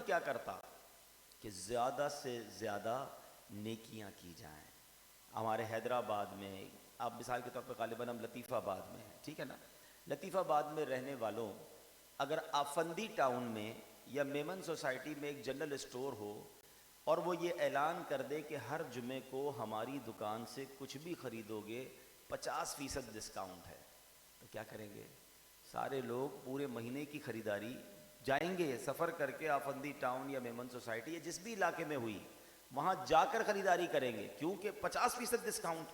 کیا کرتا کہ زیادہ سے زیادہ نیکیاں کی جائیں. ہمارے حیدرآباد میں، آپ مثال کے طور پہ غالباً ہم لطیف آباد میں ہیں، ٹھیک ہے نا، لطیف آباد میں رہنے والوں اگر آفندی ٹاؤن میں یا میمن سوسائٹی میں ایک جنرل اسٹور ہو اور وہ یہ اعلان کر دے کہ ہر جمعے کو ہماری دکان سے کچھ بھی خریدو گے 50% ڈسکاؤنٹ ہے، تو کیا کریں گے؟ سارے لوگ پورے مہینے کی خریداری جائیں گے سفر کر کے آفندی ٹاؤن یا میمن سوسائٹی یا جس بھی علاقے میں ہوئی وہاں جا کر خریداری کریں گے، کیونکہ 50% ڈسکاؤنٹ،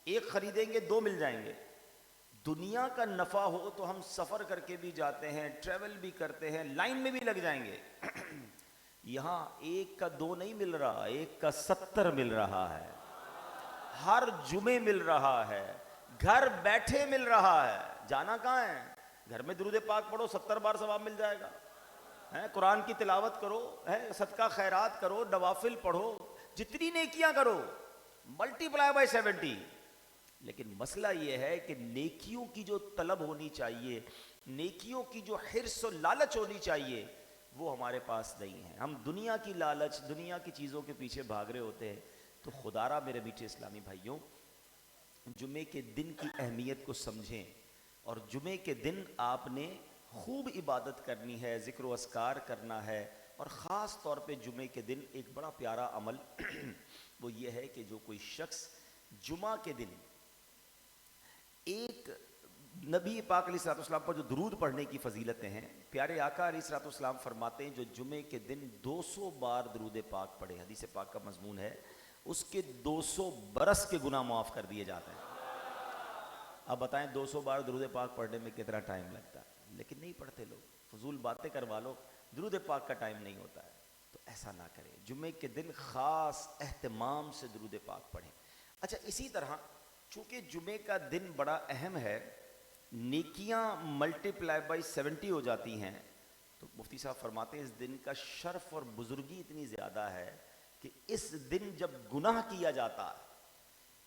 ایک خریدیں گے 2 مل جائیں گے. دنیا کا نفع ہو تو ہم سفر کر کے بھی جاتے ہیں، ٹریول بھی کرتے ہیں، لائن میں بھی لگ جائیں گے. یہاں 1 کا 2 نہیں مل رہا، 1 کا 70 مل رہا ہے، ہر جمعے مل رہا ہے، گھر بیٹھے مل رہا ہے. جانا کہاں ہے؟ گھر میں درود پاک پڑھو 70 بار ثواب مل جائے گا. قرآن کی تلاوت کرو، صدقہ خیرات کرو، نوافل پڑھو، جتنی نیکیاں کرو، ملٹی پلائی بائی 70. لیکن مسئلہ یہ ہے کہ نیکیوں کی جو طلب ہونی چاہیے، نیکیوں کی جو حرص و لالچ ہونی چاہیے، وہ ہمارے پاس نہیں ہے. ہم دنیا کی لالچ، دنیا کی چیزوں کے پیچھے بھاگ رہے ہوتے ہیں. تو خدا را میرے میٹھے اسلامی بھائیوں، جمعے کے دن کی اہمیت کو سمجھیں، اور جمعے کے دن آپ نے خوب عبادت کرنی ہے، ذکر و اذکار کرنا ہے. اور خاص طور پہ جمعے کے دن ایک بڑا پیارا عمل وہ یہ ہے کہ جو کوئی شخص جمعہ کے دن ایک نبی پاک علیہ الصلوۃ والسلام پر جو درود پڑھنے کی فضیلتیں ہیں، پیارے آقا علیہ الصلوۃ والسلام فرماتے ہیں جو جمعے کے دن 200 بار درود پاک پڑھے، حدیث پاک کا مضمون ہے، اس کے 200 برس کے گناہ معاف کر دیے جاتے ہیں. اب بتائیں 200 بار درود پاک پڑھنے میں کتنا ٹائم لگتا ہے؟ لیکن نہیں پڑھتے لوگ، فضول باتیں کروا لو، درود پاک کا ٹائم نہیں ہوتا ہے. تو ایسا نہ کریں، جمعے کے دن خاص اہتمام سے درود پاک پڑھیں. اچھا، اسی طرح چونکہ جمعے کا دن بڑا اہم ہے، نیکیاں ملٹی پلائی بائی 70 ہو جاتی ہیں، تو مفتی صاحب فرماتے ہیں اس دن کا شرف اور بزرگی اتنی زیادہ ہے کہ اس دن جب گناہ کیا جاتا ہے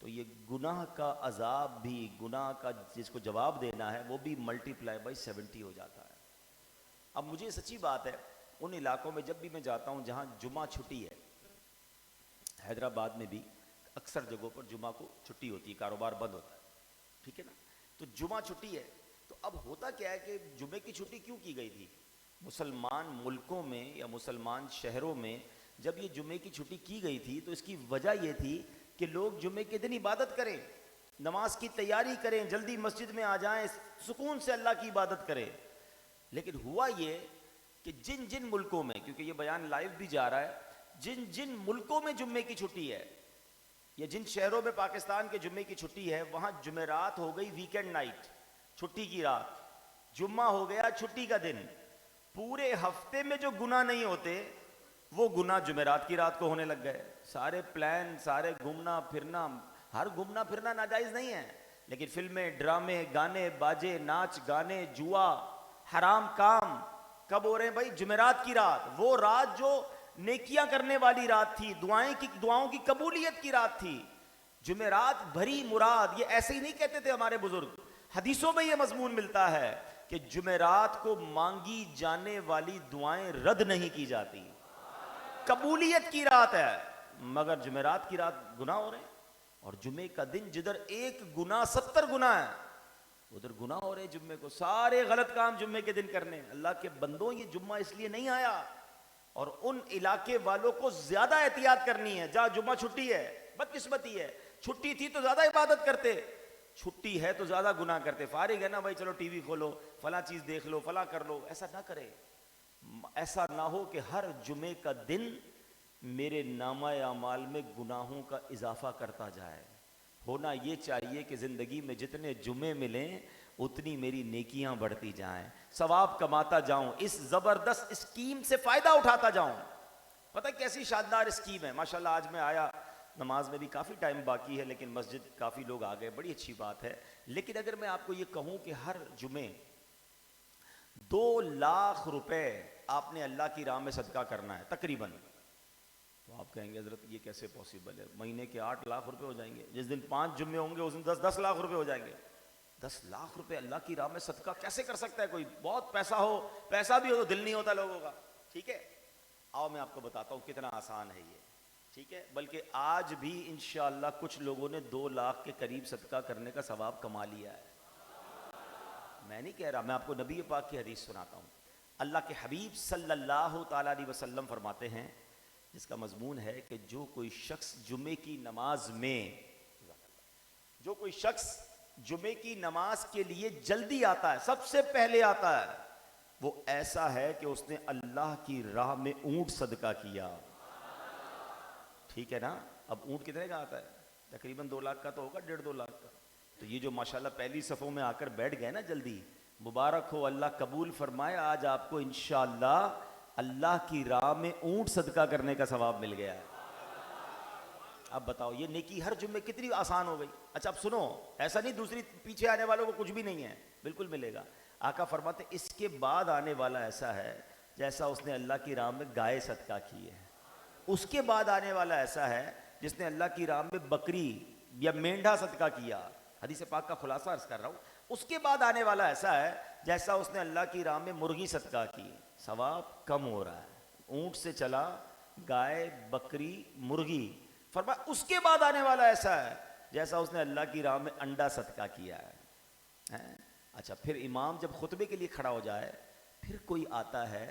تو یہ گناہ کا عذاب بھی، گناہ کا جس کو جواب دینا ہے وہ بھی ملٹی پلائی بائی 70 ہو جاتا ہے. اب مجھے سچی بات ہے، ان علاقوں میں جب بھی میں جاتا ہوں جہاں جمعہ چھٹی ہے، حیدرآباد میں بھی اکثر جگہوں پر جمعہ کو چھٹی ہوتی ہے، کاروبار بند ہوتا ہے، ٹھیک ہے نا، تو جمعہ چھٹی ہے. تو اب ہوتا کیا ہے کہ جمعے کی چھٹی کیوں کی گئی تھی؟ مسلمان ملکوں میں یا مسلمان شہروں میں جب یہ جمعے کی چھٹی کی گئی تھی تو اس کی وجہ یہ تھی کہ لوگ جمعے کے دن عبادت کریں، نماز کی تیاری کریں، جلدی مسجد میں آ جائیں، سکون سے اللہ کی عبادت کریں. لیکن ہوا یہ کہ جن جن ملکوں میں، کیونکہ یہ بیان لائیو بھی جا رہا ہے، جن جن ملکوں میں جمعے کی چھٹی ہے یا جن شہروں میں پاکستان کے جمعے کی چھٹی ہے، وہاں جمعرات ہو گئی ویکینڈ نائٹ، چھٹی کی رات، جمعہ ہو گیا چھٹی کا دن. پورے ہفتے میں جو گناہ نہیں ہوتے وہ گناہ جمعرات کی رات کو ہونے لگ گئے. سارے پلان، سارے گھومنا پھرنا، ہر گھومنا پھرنا ناجائز نہیں ہے، لیکن فلمیں، ڈرامے، گانے باجے، ناچ گانے، جوا، حرام کام کب ہو رہے ہیں بھائی؟ جمعرات کی رات، وہ رات جو نیکیاں کرنے والی رات تھی، دعاؤں کی قبولیت کی رات تھی. جمعرات بھری مراد، یہ ایسے ہی نہیں کہتے تھے ہمارے بزرگ، حدیثوں میں یہ مضمون ملتا ہے کہ جمعرات کو مانگی جانے والی دعائیں رد نہیں کی جاتی، قبولیت کی رات ہے. مگر جمعرات کی رات گناہ ہو رہے ہیں، اور جمعے کا دن جدھر ایک گناہ 70 گناہ ہے ادھر گناہ ہو رہے ہیں. جمعے کو سارے غلط کام جمعے کے دن کرنے. اللہ کے بندوں، یہ جمعہ اس لیے نہیں آیا، اور ان علاقے والوں کو زیادہ احتیاط کرنی ہے جہاں جمعہ چھٹی ہے. بدقسمتی ہے، چھٹی تھی تو زیادہ عبادت کرتے، چھٹی ہے تو زیادہ گناہ کرتے. فارغ ہے نا بھائی، چلو ٹی وی کھولو، فلاں چیز دیکھ لو، فلاں کر لو. ایسا نہ کرے، ایسا نہ ہو کہ ہر جمعے کا دن میرے نامہ اعمال میں گناہوں کا اضافہ کرتا جائے. ہونا یہ چاہیے کہ زندگی میں جتنے جمعے ملیں اتنی میری نیکیاں بڑھتی جائیں، ثواب کماتا جاؤں، اس زبردست اسکیم سے فائدہ اٹھاتا جاؤں. پتہ کیسی شاندار اسکیم ہے ماشاءاللہ. آج میں آیا، نماز میں بھی کافی ٹائم باقی ہے لیکن مسجد کافی لوگ آ گئے، بڑی اچھی بات ہے. لیکن اگر میں آپ کو یہ کہوں کہ ہر جمعے 2 لاکھ روپے آپ نے اللہ کی راہ میں صدقہ کرنا ہے تقریباً، تو آپ کہیں گے حضرت یہ کیسے پاسبل ہے؟ مہینے کے 8 لاکھ روپے ہو جائیں گے، جس دن 5 جمعے ہوں گے اس دن 10 لاکھ روپے ہو جائیں گے. 10 لاکھ روپے اللہ کی راہ میں صدقہ کیسے کر سکتا ہے کوئی؟ بہت پیسہ ہو، پیسہ بھی ہو تو دل نہیں ہوتا لوگوں کا، ٹھیک ہے. آؤ میں آپ کو بتاتا ہوں کتنا آسان ہے یہ، ٹھیک ہے؟ بلکہ آج بھی انشاءاللہ کچھ لوگوں نے 2 لاکھ کے قریب صدقہ کرنے کا ثواب کما لیا ہے۔ میں نہیں کہہ رہا، میں آپ کو نبی پاک کی حدیث سناتا ہوں۔ اللہ کے حبیب صلی اللہ تعالیٰ علیہ وسلم فرماتے ہیں، جس کا مضمون ہے کہ جو کوئی شخص جمعے کی نماز میں، جو کوئی شخص جمعے کی نماز کے لیے جلدی آتا ہے، سب سے پہلے آتا ہے، وہ ایسا ہے کہ اس نے اللہ کی راہ میں اونٹ صدقہ کیا۔ ٹھیک ہے نا؟ اب اونٹ کتنے کا آتا ہے؟ تقریباً 2 لاکھ کا تو ہوگا، 1.5-2 لاکھ کا۔ تو یہ جو ماشاءاللہ پہلی صفوں میں آ کر بیٹھ گئے نا جلدی، مبارک ہو، اللہ قبول فرمائے، آج آپ کو انشاءاللہ اللہ کی راہ میں اونٹ صدقہ کرنے کا ثواب مل گیا ہے۔ اب بتاؤ یہ نیکی ہر جمعے کتنی آسان ہو گئی۔ اچھا اب سنو، ایسا نہیں دوسری پیچھے آنے والوں کو کچھ بھی نہیں ہے، بالکل ملے گا۔ آقا فرماتے اس کے بعد آنے والا ایسا ہے جیسا اس نے اللہ کی راہ میں گائے صدقہ کی ہے، اس کے بعد آنے والا ایسا ہے جس نے اللہ کی راہ میں بکری یا مینڈھا صدقہ کیا۔ حدیث پاک کا خلاصہ عرض کر رہا ہوں۔ اس کے بعد آنے والا ایسا ہے جیسا اس نے اللہ کی راہ میں مرغی صدقہ کی، ثواب کم ہو رہا ہے۔ اونٹ سے چلا، گائے، بکری، مرغی، فرمایا اس کے بعد آنے والا ایسا ہے جیسا اس نے اللہ کی راہ میں انڈا صدقہ کیا ہے۔ اچھا پھر امام جب خطبے کے لیے کھڑا ہو جائے، پھر کوئی آتا ہے،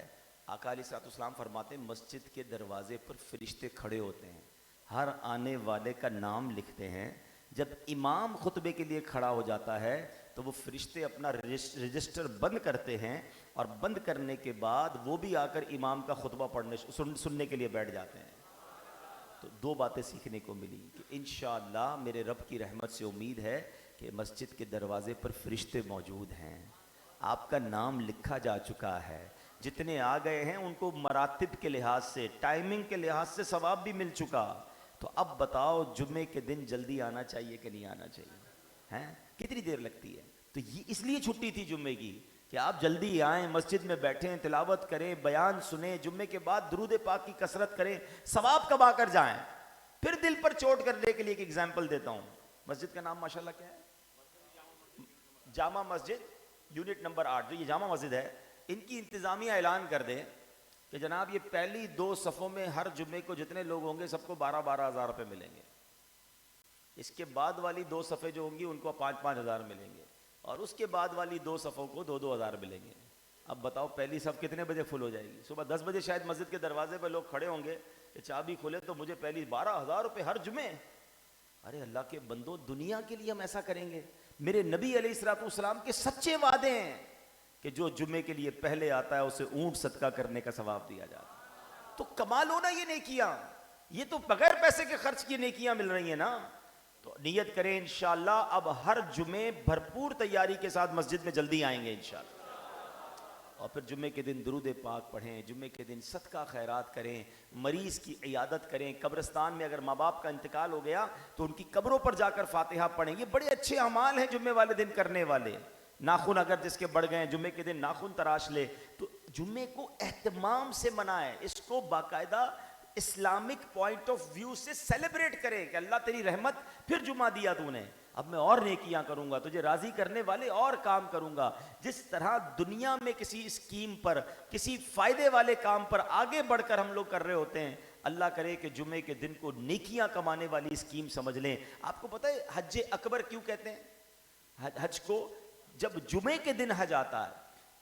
آقا علیہ الصلوۃ والسلام فرماتے ہیں مسجد کے دروازے پر فرشتے کھڑے ہوتے ہیں، ہر آنے والے کا نام لکھتے ہیں۔ جب امام خطبے کے لیے کھڑا ہو جاتا ہے تو وہ فرشتے اپنا رجسٹر بند کرتے ہیں، اور بند کرنے کے بعد وہ بھی آ کر امام کا خطبہ سننے کے لیے بیٹھ جاتے ہیں۔ تو 2 باتیں سیکھنے کو ملی کہ انشاءاللہ میرے رب کی رحمت سے امید ہے کہ مسجد کے دروازے پر فرشتے موجود ہیں، آپ کا نام لکھا جا چکا ہے، جتنے آ گئے ہیں ان کو مراتب کے لحاظ سے، ٹائمنگ کے لحاظ سے ثواب بھی مل چکا۔ تو اب بتاؤ جمعے کے دن جلدی آنا چاہیے کہ نہیں آنا چاہیے؟ ہیں کتنی دیر لگتی ہے؟ تو یہ اس لیے چھٹی تھی جمعے کی کہ آپ جلدی آئیں، مسجد میں بیٹھیں، تلاوت کریں، بیان سنیں، جمعے کے بعد درود پاک کی کثرت کریں، ثواب کما کر جائیں۔ پھر دل پر چوٹ کرنے کے لیے ایک ایگزامپل دیتا ہوں۔ مسجد کا نام ماشاءاللہ کیا ہے؟ جامع مسجد یونٹ نمبر 8، جو یہ جامع مسجد ہے، ان کی انتظامیہ اعلان کر دیں کہ جناب یہ پہلی 2 صفوں میں ہر جمعے کو جتنے لوگ ہوں گے سب کو 12-12 ہزار روپے ملیں گے، اس کے بعد والی 2 صفیں جو ہوں گی ان کو 5-5 ہزار ملیں گے، اور اس کے بعد والی 2 صفوں کو 2-2 ہزار ملیں گے۔ اب بتاؤ پہلی صف کتنے بجے فل ہو جائے گی؟ صبح 10 بجے شاید مسجد کے دروازے پہ لوگ کھڑے ہوں گے کہ چابی کھولے تو مجھے پہلی 12,000 روپے ہر جمعے۔ ارے اللہ کے بندو، دنیا کے لیے ہم ایسا کریں گے؟ میرے نبی علیہ الصلوۃ والسلام کے سچے وعدے ہیں کہ جو جمعے کے لیے پہلے آتا ہے اسے اونٹ صدقہ کرنے کا ثواب دیا جاتا ہے۔ تو کمال ہونا یہ نیکیاں، یہ تو بغیر پیسے کے خرچ کی نیکیاں مل رہی ہیں نا۔ تو نیت کریں انشاءاللہ اب ہر جمعے بھرپور تیاری کے ساتھ مسجد میں جلدی آئیں گے انشاءاللہ، اور پھر جمعے کے دن درود پاک پڑھیں، جمعے کے دن صدقہ خیرات کریں، مریض کی عیادت کریں، قبرستان میں اگر ماں باپ کا انتقال ہو گیا تو ان کی قبروں پر جا کر فاتحہ پڑھیں۔ یہ بڑے اچھے اعمال ہیں جمعے والے دن کرنے والے۔ ناخن اگر جس کے بڑھ گئے جمعے کے دن ناخن تراش لے، تو جمعے کو اہتمام سے منائے، اس کو باقاعدہ اسلامک پوائنٹ آف ویو سے سیلیبریٹ کرے کہ اللہ تیری رحمت، پھر جمعہ دیا تو نے، اب میں اور نیکیاں کروں گا، تجھے راضی کرنے والے اور کام کروں گا۔ جس طرح دنیا میں کسی اسکیم پر، کسی فائدے والے کام پر آگے بڑھ کر ہم لوگ کر رہے ہوتے ہیں، اللہ کرے کہ جمعے کے دن کو نیکیاں کمانے والی اسکیم سمجھ لیں۔ آپ کو پتہ ہے حج اکبر کیوں کہتے ہیں؟ حج کو جب جمعے کے دن حج آتا ہے،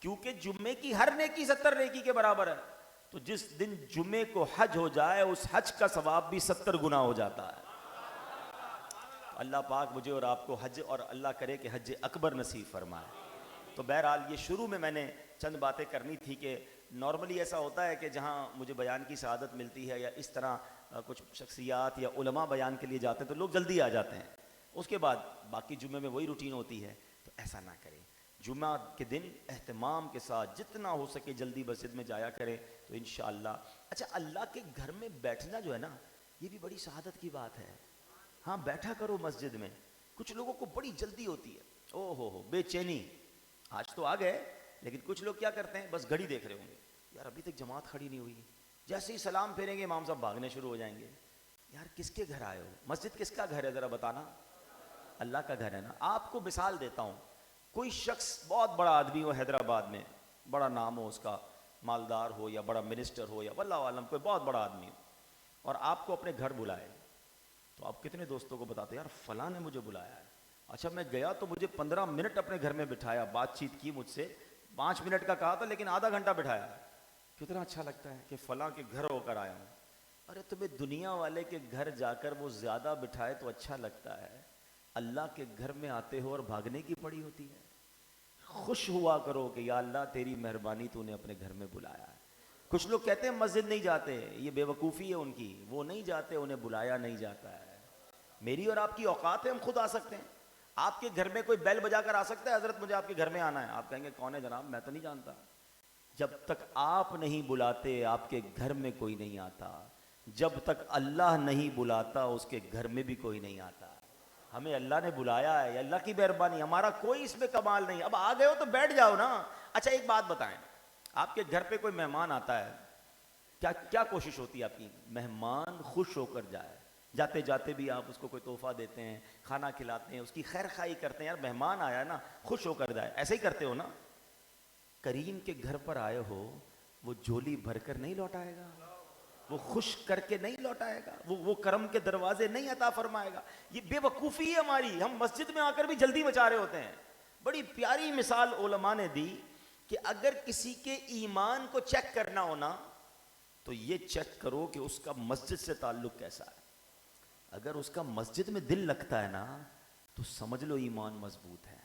کیونکہ جمعے کی ہر نیکی 70 نیکی کے برابر ہے، تو جس دن جمعے کو حج ہو جائے اس حج کا ثواب بھی 70 گنا ہو جاتا ہے۔ اللہ پاک مجھے اور آپ کو حج، اور اللہ کرے کہ حج اکبر نصیب فرمائے۔ تو بہرحال یہ شروع میں نے چند باتیں کرنی تھی کہ نارملی ایسا ہوتا ہے کہ جہاں مجھے بیان کی سعادت ملتی ہے یا اس طرح کچھ شخصیات یا علماء بیان کے لیے جاتے ہیں تو لوگ جلدی آ جاتے ہیں، اس کے بعد باقی جمعے میں وہی روٹین ہوتی ہے، تو ایسا نہ کریں۔ جمعہ کے دن اہتمام کے ساتھ جتنا ہو سکے جلدی مسجد میں جایا کریں تو انشاءاللہ۔ اچھا اللہ کے گھر میں بیٹھنا جو ہے نا، یہ بھی بڑی سعادت کی بات ہے۔ ہاں بیٹھا کرو مسجد میں۔ کچھ لوگوں کو بڑی جلدی ہوتی ہے، او ہو بے چینی، آج تو آ گئے، لیکن کچھ لوگ کیا کرتے ہیں بس گھڑی دیکھ رہے ہوں گے، یار ابھی تک جماعت کھڑی نہیں ہوئی، جیسے ہی سلام پھیریں گے امام صاحب بھاگنے شروع ہو جائیں گے۔ یار کس کے گھر آئے ہو؟ مسجد کس کا گھر ہے ذرا بتانا؟ اللہ کا گھر ہے نا۔ آپ کو مثال دیتا ہوں، کوئی شخص بہت بڑا آدمی ہو حیدرآباد میں، بڑا نام ہو اس کا، مالدار ہو یا بڑا منسٹر ہو یا واللہ عالم کوئی بہت بڑا آدمی ہو اور آپ کو اپنے گھر بلائے تو آپ کتنے دوستوں کو بتاتے یار فلاں نے مجھے بلایا ہے. اچھا میں گیا تو مجھے 15 منٹ اپنے گھر میں بٹھایا, بات چیت کی مجھ سے, 5 منٹ کا کہا تھا لیکن آدھا گھنٹہ بٹھایا. کتنا اچھا لگتا ہے کہ فلاں کے گھر ہو کر آیا ہوں. ارے تمہیں دنیا والے کے گھر جا کر وہ زیادہ بٹھائے تو اچھا لگتا ہے, اللہ کے گھر میں آتے ہو اور بھاگنے کی پڑی ہوتی ہے. خوش ہوا کرو کہ یا اللہ تیری مہربانی تو نے اپنے گھر میں بلایا ہے. کچھ لوگ کہتے ہیں مسجد نہیں جاتے, یہ بے وقوفی ہے ان کی, وہ نہیں جاتے, انہیں بلایا نہیں جاتا ہے. میری اور آپ کی اوقات ہے, ہم خود آ سکتے ہیں. آپ کے گھر میں کوئی بیل بجا کر آ سکتا ہے, حضرت مجھے آپ کے گھر میں آنا ہے, آپ کہیں گے کون ہے جناب, میں تو نہیں جانتا. جب تک آپ نہیں بلاتے آپ کے گھر میں کوئی نہیں آتا, جب تک اللہ نہیں بلاتا اس کے گھر میں بھی کوئی نہیں آتا. ہمیں اللہ نے بلایا ہے, اللہ کی مہربانی, ہمارا کوئی اس میں کمال نہیں. اب آ گئے ہو تو بیٹھ جاؤ نا. اچھا ایک بات بتائیں, آپ کے گھر پہ کوئی مہمان آتا ہے, کیا کیا کوشش ہوتی ہے آپ کی؟ مہمان خوش ہو کر جائے. جاتے جاتے بھی آپ اس کو کوئی تحفہ دیتے ہیں, کھانا کھلاتے ہیں, اس کی خیر خواہی کرتے ہیں, یار مہمان آیا نا خوش ہو کر جائے. ایسے ہی کرتے ہو نا. کریم کے گھر پر آئے ہو, وہ جھولی بھر کر نہیں لوٹائے گا, وہ خوش کر کے نہیں لوٹائے گا, وہ کرم کے دروازے نہیں عطا فرمائے گا. یہ بے وقوفی ہے ہماری, ہم مسجد میں آ کر بھی جلدی مچا رہے ہوتے ہیں. بڑی پیاری مثال علماء نے دی کہ اگر کسی کے ایمان کو چیک کرنا ہونا تو یہ چیک کرو کہ اس کا مسجد سے تعلق کیسا ہے. اگر اس کا مسجد میں دل لگتا ہے نا تو سمجھ لو ایمان مضبوط ہے,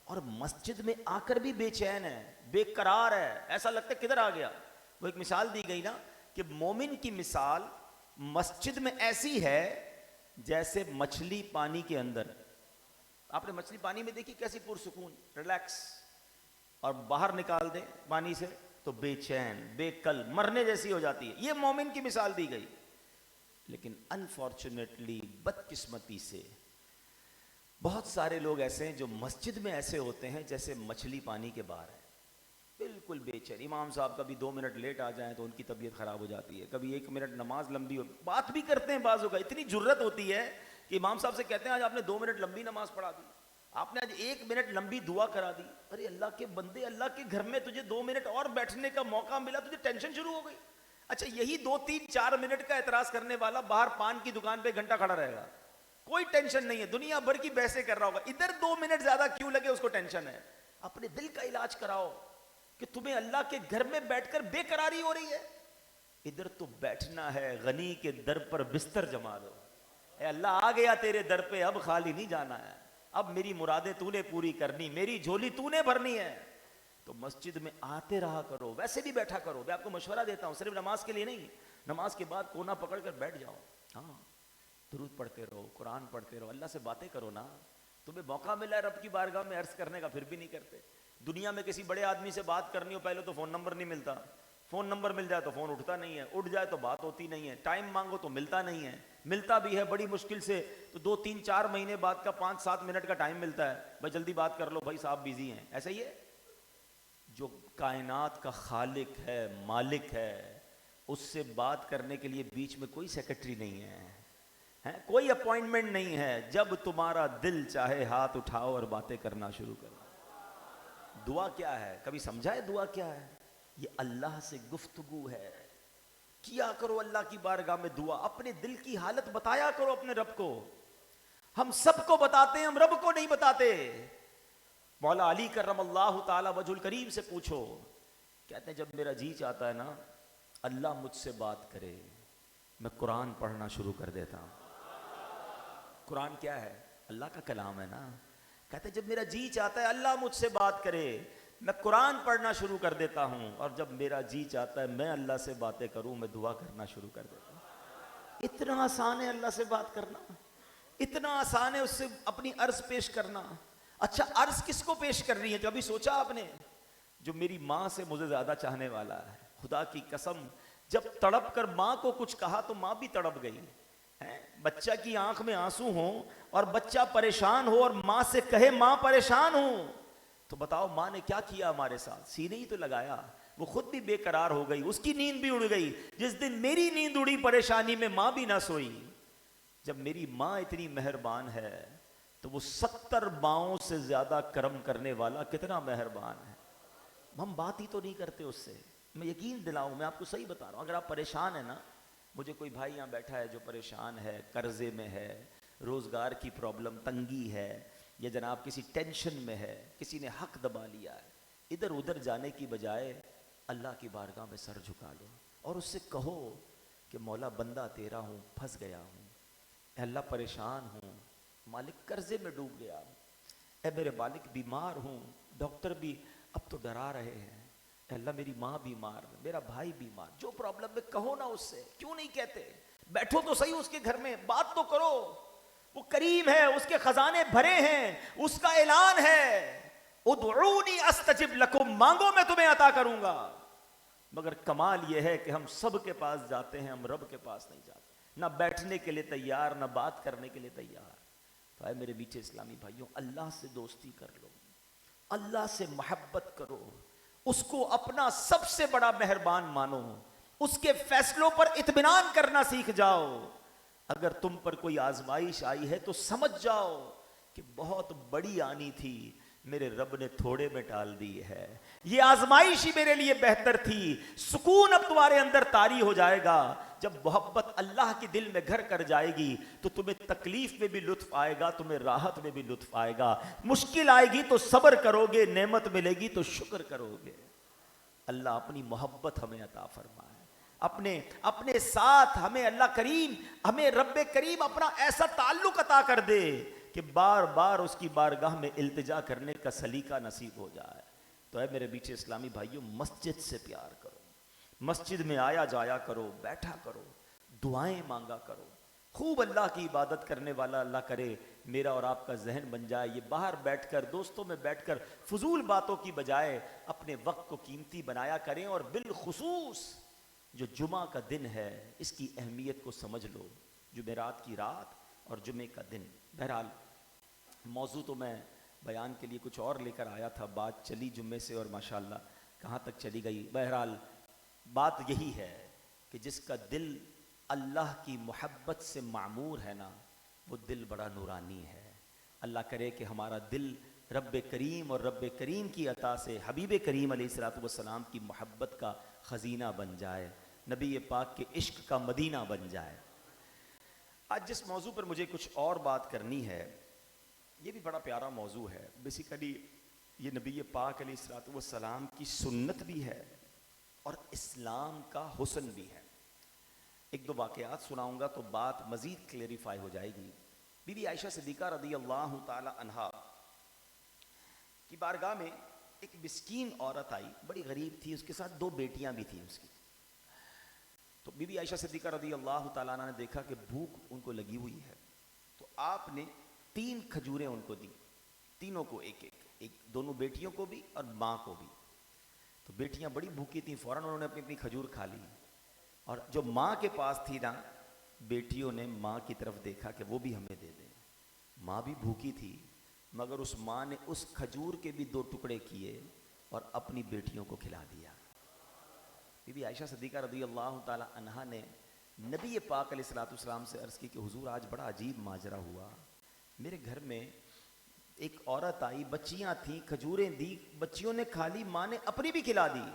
اور مسجد میں آ کر بھی بے چین ہے, بے قرار ہے, ایسا لگتا ہے کدھر آ گیا. وہ ایک مثال دی گئی نا کہ مومن کی مثال مسجد میں ایسی ہے جیسے مچھلی پانی کے اندر. آپ نے مچھلی پانی میں دیکھی کیسی پرسکون ریلیکس, اور باہر نکال دیں پانی سے تو بے چین بے کل مرنے جیسی ہو جاتی ہے. یہ مومن کی مثال دی گئی. لیکن انفارچونیٹلی بدقسمتی سے بہت سارے لوگ ایسے ہیں جو مسجد میں ایسے ہوتے ہیں جیسے مچھلی پانی کے باہر ہے, بالکل بے چین. امام صاحب کبھی 2 منٹ لیٹ آ جائیں تو ان کی طبیعت خراب ہو جاتی ہے, کبھی 1 منٹ نماز لمبی ہو, بات بھی کرتے ہیں بعضوں کا, اتنی جرت ہوتی ہے کہ امام صاحب سے کہتے ہیں آج آپ نے 2 منٹ لمبی نماز پڑھا دی, آپ نے آج 1 منٹ لمبی دعا کرا دی. ارے اللہ کے بندے, اللہ کے گھر میں تجھے 2 منٹ اور بیٹھنے کا موقع ملا, تجھے ٹینشن شروع ہو گئی. اچھا یہی 2 3 4 منٹ کا اعتراض کرنے والا باہر پان کی دکان پہ گھنٹہ کھڑا رہے گا, کوئی ٹینشن نہیں ہے, دنیا بھر کی بحثیں کر رہا ہوگا. ادھر 2 منٹ زیادہ کیوں لگے اس کو ٹینشن ہے. اپنے دل کا علاج کراؤ کہ تمہیں اللہ کے گھر میں بیٹھ کر بے قراری ہو رہی ہے. ادھر تو بیٹھنا ہے, غنی کے در پر بستر جما دو. اے اللہ آ گیا تیرے در پہ, اب خالی نہیں جانا ہے, اب میری مرادیں تو نے پوری کرنی, میری جھولی تو نے بھرنی ہے. تو مسجد میں آتے رہا کرو, ویسے بھی بیٹھا کرو. میں آپ کو مشورہ دیتا ہوں, صرف نماز کے لیے نہیں, نماز کے بعد کونا پکڑ کر بیٹھ جاؤ. ہاں درود پڑھتے رہو, قرآن پڑھتے رہو, اللہ سے باتیں کرو نا. تمہیں موقع ملا ہے رب کی بارگاہ میں عرض کرنے کا, پھر بھی نہیں کرتے. دنیا میں کسی بڑے آدمی سے بات کرنی ہو پہلے تو فون نمبر نہیں ملتا, فون نمبر مل جائے تو فون اٹھتا نہیں ہے, اٹھ جائے تو بات ہوتی نہیں ہے, ٹائم مانگو تو ملتا نہیں ہے, ملتا بھی ہے بڑی مشکل سے تو 2 3 4 مہینے بعد کا 5 7 منٹ کا ٹائم ملتا ہے, بھائی جلدی بات کر لو, بھائی صاحب بیزی ہیں. ایسا ہی ہے. جو کائنات کا خالق ہے, مالک ہے, اس سے بات کرنے کے لیے بیچ میں کوئی سیکرٹری نہیں ہے, کوئی اپوائنٹمنٹ نہیں ہے. جب تمہارا دل چاہے ہاتھ اٹھاؤ اور باتیں کرنا شروع کرو. دعا کیا ہے, کبھی سمجھا ہے دعا کیا ہے؟ یہ اللہ سے گفتگو ہے. کیا کرو اللہ کی بارگاہ میں دعا, اپنے دل کی حالت بتایا کرو اپنے رب کو. ہم سب کو بتاتے ہیں, ہم رب کو نہیں بتاتے. مولا علی کرم اللہ تعالی وجہ الکریم سے پوچھو, کہتے ہیں جب میرا جی چاہتا ہے نا اللہ مجھ سے بات کرے, میں قرآن پڑھنا شروع کر دیتا ہوں. قرآن کیا ہے؟ اللہ کا کلام ہے نا. کہتے ہیں جب میرا جی چاہتا ہے اللہ مجھ سے بات کرے, میں قرآن پڑھنا شروع کر دیتا ہوں, اور جب میرا جی چاہتا ہے میں اللہ سے باتیں کروں, میں دعا کرنا شروع کر دیتا ہوں. اتنا آسان ہے اللہ سے بات کرنا, اتنا آسان ہے اس سے اپنی عرض پیش کرنا. اچھا عرض کس کو پیش کر رہی ہے, کبھی سوچا آپ نے؟ جو میری ماں سے مجھے زیادہ چاہنے والا ہے, خدا کی قسم جب تڑپ کر ماں کو کچھ کہا تو ماں بھی تڑپ گئی. بچہ کی آنکھ میں آنسو ہوں اور بچہ پریشان ہو اور ماں سے کہے ماں پریشان ہوں, تو بتاؤ ماں نے کیا کیا ہمارے ساتھ؟ سینے ہی تو لگایا. وہ خود بھی بے قرار ہو گئی, اس کی نیند بھی اڑ گئی. جس دن میری نیند اڑی پریشانی میں, ماں بھی نہ سوئی. جب میری ماں اتنی مہربان ہے تو وہ 70 ماؤں سے زیادہ کرم کرنے والا کتنا مہربان ہے. ہم بات ہی تو نہیں کرتے اس سے. میں یقین دلاؤں، میں آپ کو صحیح بتا رہا ہوں، اگر آپ پریشان ہیں نا، مجھے کوئی بھائی یہاں بیٹھا ہے جو پریشان ہے، قرضے میں ہے، روزگار کی پرابلم، تنگی ہے، یا جناب کسی ٹینشن میں ہے، کسی نے حق دبا لیا ہے، ادھر ادھر جانے کی بجائے اللہ کی بارگاہ میں سر جھکا لو اور اس سے کہو کہ مولا بندہ تیرا ہوں، پھنس گیا ہوں، اے اللہ پریشان ہوں، مالک قرضے میں ڈوب گیا ہوں، اے میرے مالک بیمار ہوں، ڈاکٹر بھی اب تو ڈرا رہے ہیں، اے اللہ میری ماں بیمار، میرا بھائی بیمار، جو پرابلم ہے کہو نا اس سے، کیوں نہیں کہتے؟ بیٹھو تو صحیح اس کے گھر میں، بات تو کرو، وہ کریم ہے، اس کے خزانے بھرے ہیں، اس کا اعلان ہے ادعونی استجب لکم، مانگو میں تمہیں عطا کروں گا۔ مگر کمال یہ ہے کہ ہم سب کے پاس جاتے ہیں، ہم رب کے پاس نہیں جاتے، نہ بیٹھنے کے لیے تیار، نہ بات کرنے کے لیے تیار۔ تو اے میرے میٹھے اسلامی بھائیوں، اللہ سے دوستی کر لو، اللہ سے محبت کرو، اس کو اپنا سب سے بڑا مہربان مانو، اس کے فیصلوں پر اطمینان کرنا سیکھ جاؤ۔ اگر تم پر کوئی آزمائش آئی ہے تو سمجھ جاؤ کہ بہت بڑی آنی تھی، میرے رب نے تھوڑے میں ٹال دی ہے، یہ آزمائش ہی میرے لیے بہتر تھی۔ سکون اب تمہارے اندر طاری ہو جائے گا، جب محبت اللہ کے دل میں گھر کر جائے گی تو تمہیں تکلیف میں بھی لطف آئے گا، تمہیں راحت میں بھی لطف آئے گا، مشکل آئے گی تو صبر کرو گے، نعمت ملے گی تو شکر کرو گے۔ اللہ اپنی محبت ہمیں عطا فرمائے، اپنے ساتھ ہمیں اللہ کریم، ہمیں رب کریم اپنا ایسا تعلق عطا کر دے کہ بار بار اس کی بارگاہ میں التجا کرنے کا سلیقہ نصیب ہو جائے۔ تو اے میرے میٹھے اسلامی بھائیوں، مسجد سے پیار کرو، مسجد میں آیا جایا کرو، بیٹھا کرو، دعائیں مانگا کرو، خوب اللہ کی عبادت کرنے والا اللہ کرے میرا اور آپ کا ذہن بن جائے، یہ باہر بیٹھ کر، دوستوں میں بیٹھ کر فضول باتوں کی بجائے اپنے وقت کو قیمتی بنایا کریں، اور بالخصوص جو جمعہ کا دن ہے اس کی اہمیت کو سمجھ لو، جمعرات کی رات اور جمعے کا دن۔ بہرحال موضوع تو میں بیان کے لیے کچھ اور لے کر آیا تھا، بات چلی جمعے سے اور ماشاءاللہ کہاں تک چلی گئی۔ بہرحال بات یہی ہے کہ جس کا دل اللہ کی محبت سے معمور ہے نا، وہ دل بڑا نورانی ہے۔ اللہ کرے کہ ہمارا دل رب کریم اور رب کریم کی عطا سے حبیب کریم علیہ الصلوۃ والسلام کی محبت کا خزینہ بن جائے، نبی پاک کے عشق کا مدینہ بن جائے۔ آج جس موضوع پر مجھے کچھ اور بات کرنی ہے، یہ بھی بڑا پیارا موضوع ہے، بیسیکلی یہ نبی پاک علیہ الصلوۃ والسلام کی سنت بھی ہے اور اسلام کا حسن بھی ہے۔ ایک دو واقعات سناؤں گا تو بات مزید کلیریفائی ہو جائے گی۔ بی بی عائشہ صدیقہ رضی اللہ تعالی عنہا کی بارگاہ میں ایک مسکین عورت آئی، بڑی غریب تھی، اس کے ساتھ دو بیٹیاں بھی تھیں اس کی۔ تو بی بی عائشہ صدیقہ رضی اللہ تعالیٰ عنہ نے دیکھا کہ بھوک ان کو لگی ہوئی ہے، تو آپ نے 3 کھجوریں ان کو دی، تینوں کو ایک ایک، دونوں بیٹیوں کو بھی اور ماں کو بھی۔ تو بیٹیاں بڑی بھوکی تھیں، فوراً انہوں نے اپنی کھجور کھا لی، اور جو ماں کے پاس تھی نا، بیٹیوں نے ماں کی طرف دیکھا کہ وہ بھی ہمیں دے دیں۔ ماں بھی بھوکی تھی، مگر اس ماں نے اس کھجور کے بھی 2 ٹکڑے کیے اور اپنی بیٹیوں کو کھلا دیا۔ بی بی عائشہ صدیقہ رضی اللہ تعالی عنہا نے نبی پاک علیہ الصلوۃ والسلام سے عرض کی کہ حضور آج بڑا عجیب ماجرا ہوا، میرے گھر میں ایک عورت آئی، بچیاں تھیں، کھجوریں دی، بچیوں نے کھا لی، ماں نے اپنی بھی کھلا دی۔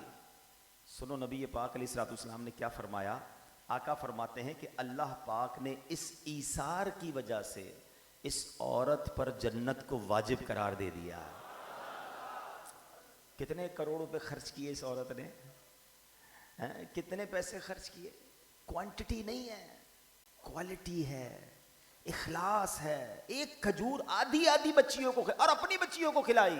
سنو نبی پاک علیہ الصلوۃ والسلام نے کیا فرمایا۔ آقا فرماتے ہیں کہ اللہ پاک نے اس ایثار کی وجہ سے اس عورت پر جنت کو واجب قرار دے دیا۔ کتنے کروڑ روپے خرچ کیے اس عورت نے، کتنے پیسے خرچ کیے؟ کوانٹٹی نہیں ہے، کوالٹی ہے، اخلاص ہے۔ ایک کھجور آدھی بچیوں کو اور اپنی بچیوں کو کھلائی۔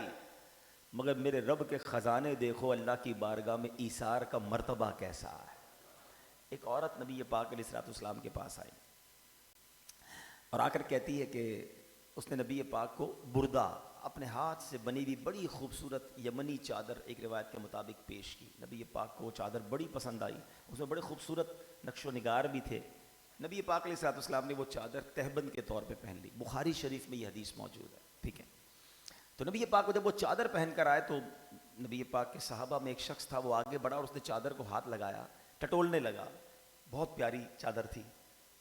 مگر میرے رب کے خزانے دیکھو، اللہ کی بارگاہ میں ایثار کا مرتبہ کیسا ہے۔ ایک عورت نبی پاک علیہ الصلوۃ والسلام کے پاس آئی اور آ کر کہتی ہے کہ اس نے نبی پاک کو بردہ، اپنے ہاتھ سے بنی ہوئی بڑی خوبصورت یمنی چادر ایک روایت کے مطابق پیش کی۔ نبی پاک کو وہ چادر بڑی پسند آئی، اس میں بڑے خوبصورت نقش و نگار بھی تھے۔ نبی پاک علیہ الصلوۃ والسلام نے وہ چادر تہبند کے طور پہ پہن لی، بخاری شریف میں یہ حدیث موجود ہے، ٹھیک ہے۔ تو نبی پاک کو جب وہ چادر پہن کر آئے تو نبی پاک کے صحابہ میں ایک شخص تھا، وہ آگے بڑھا اور اس نے چادر کو ہاتھ لگایا، ٹٹولنے لگا۔ بہت پیاری چادر تھی،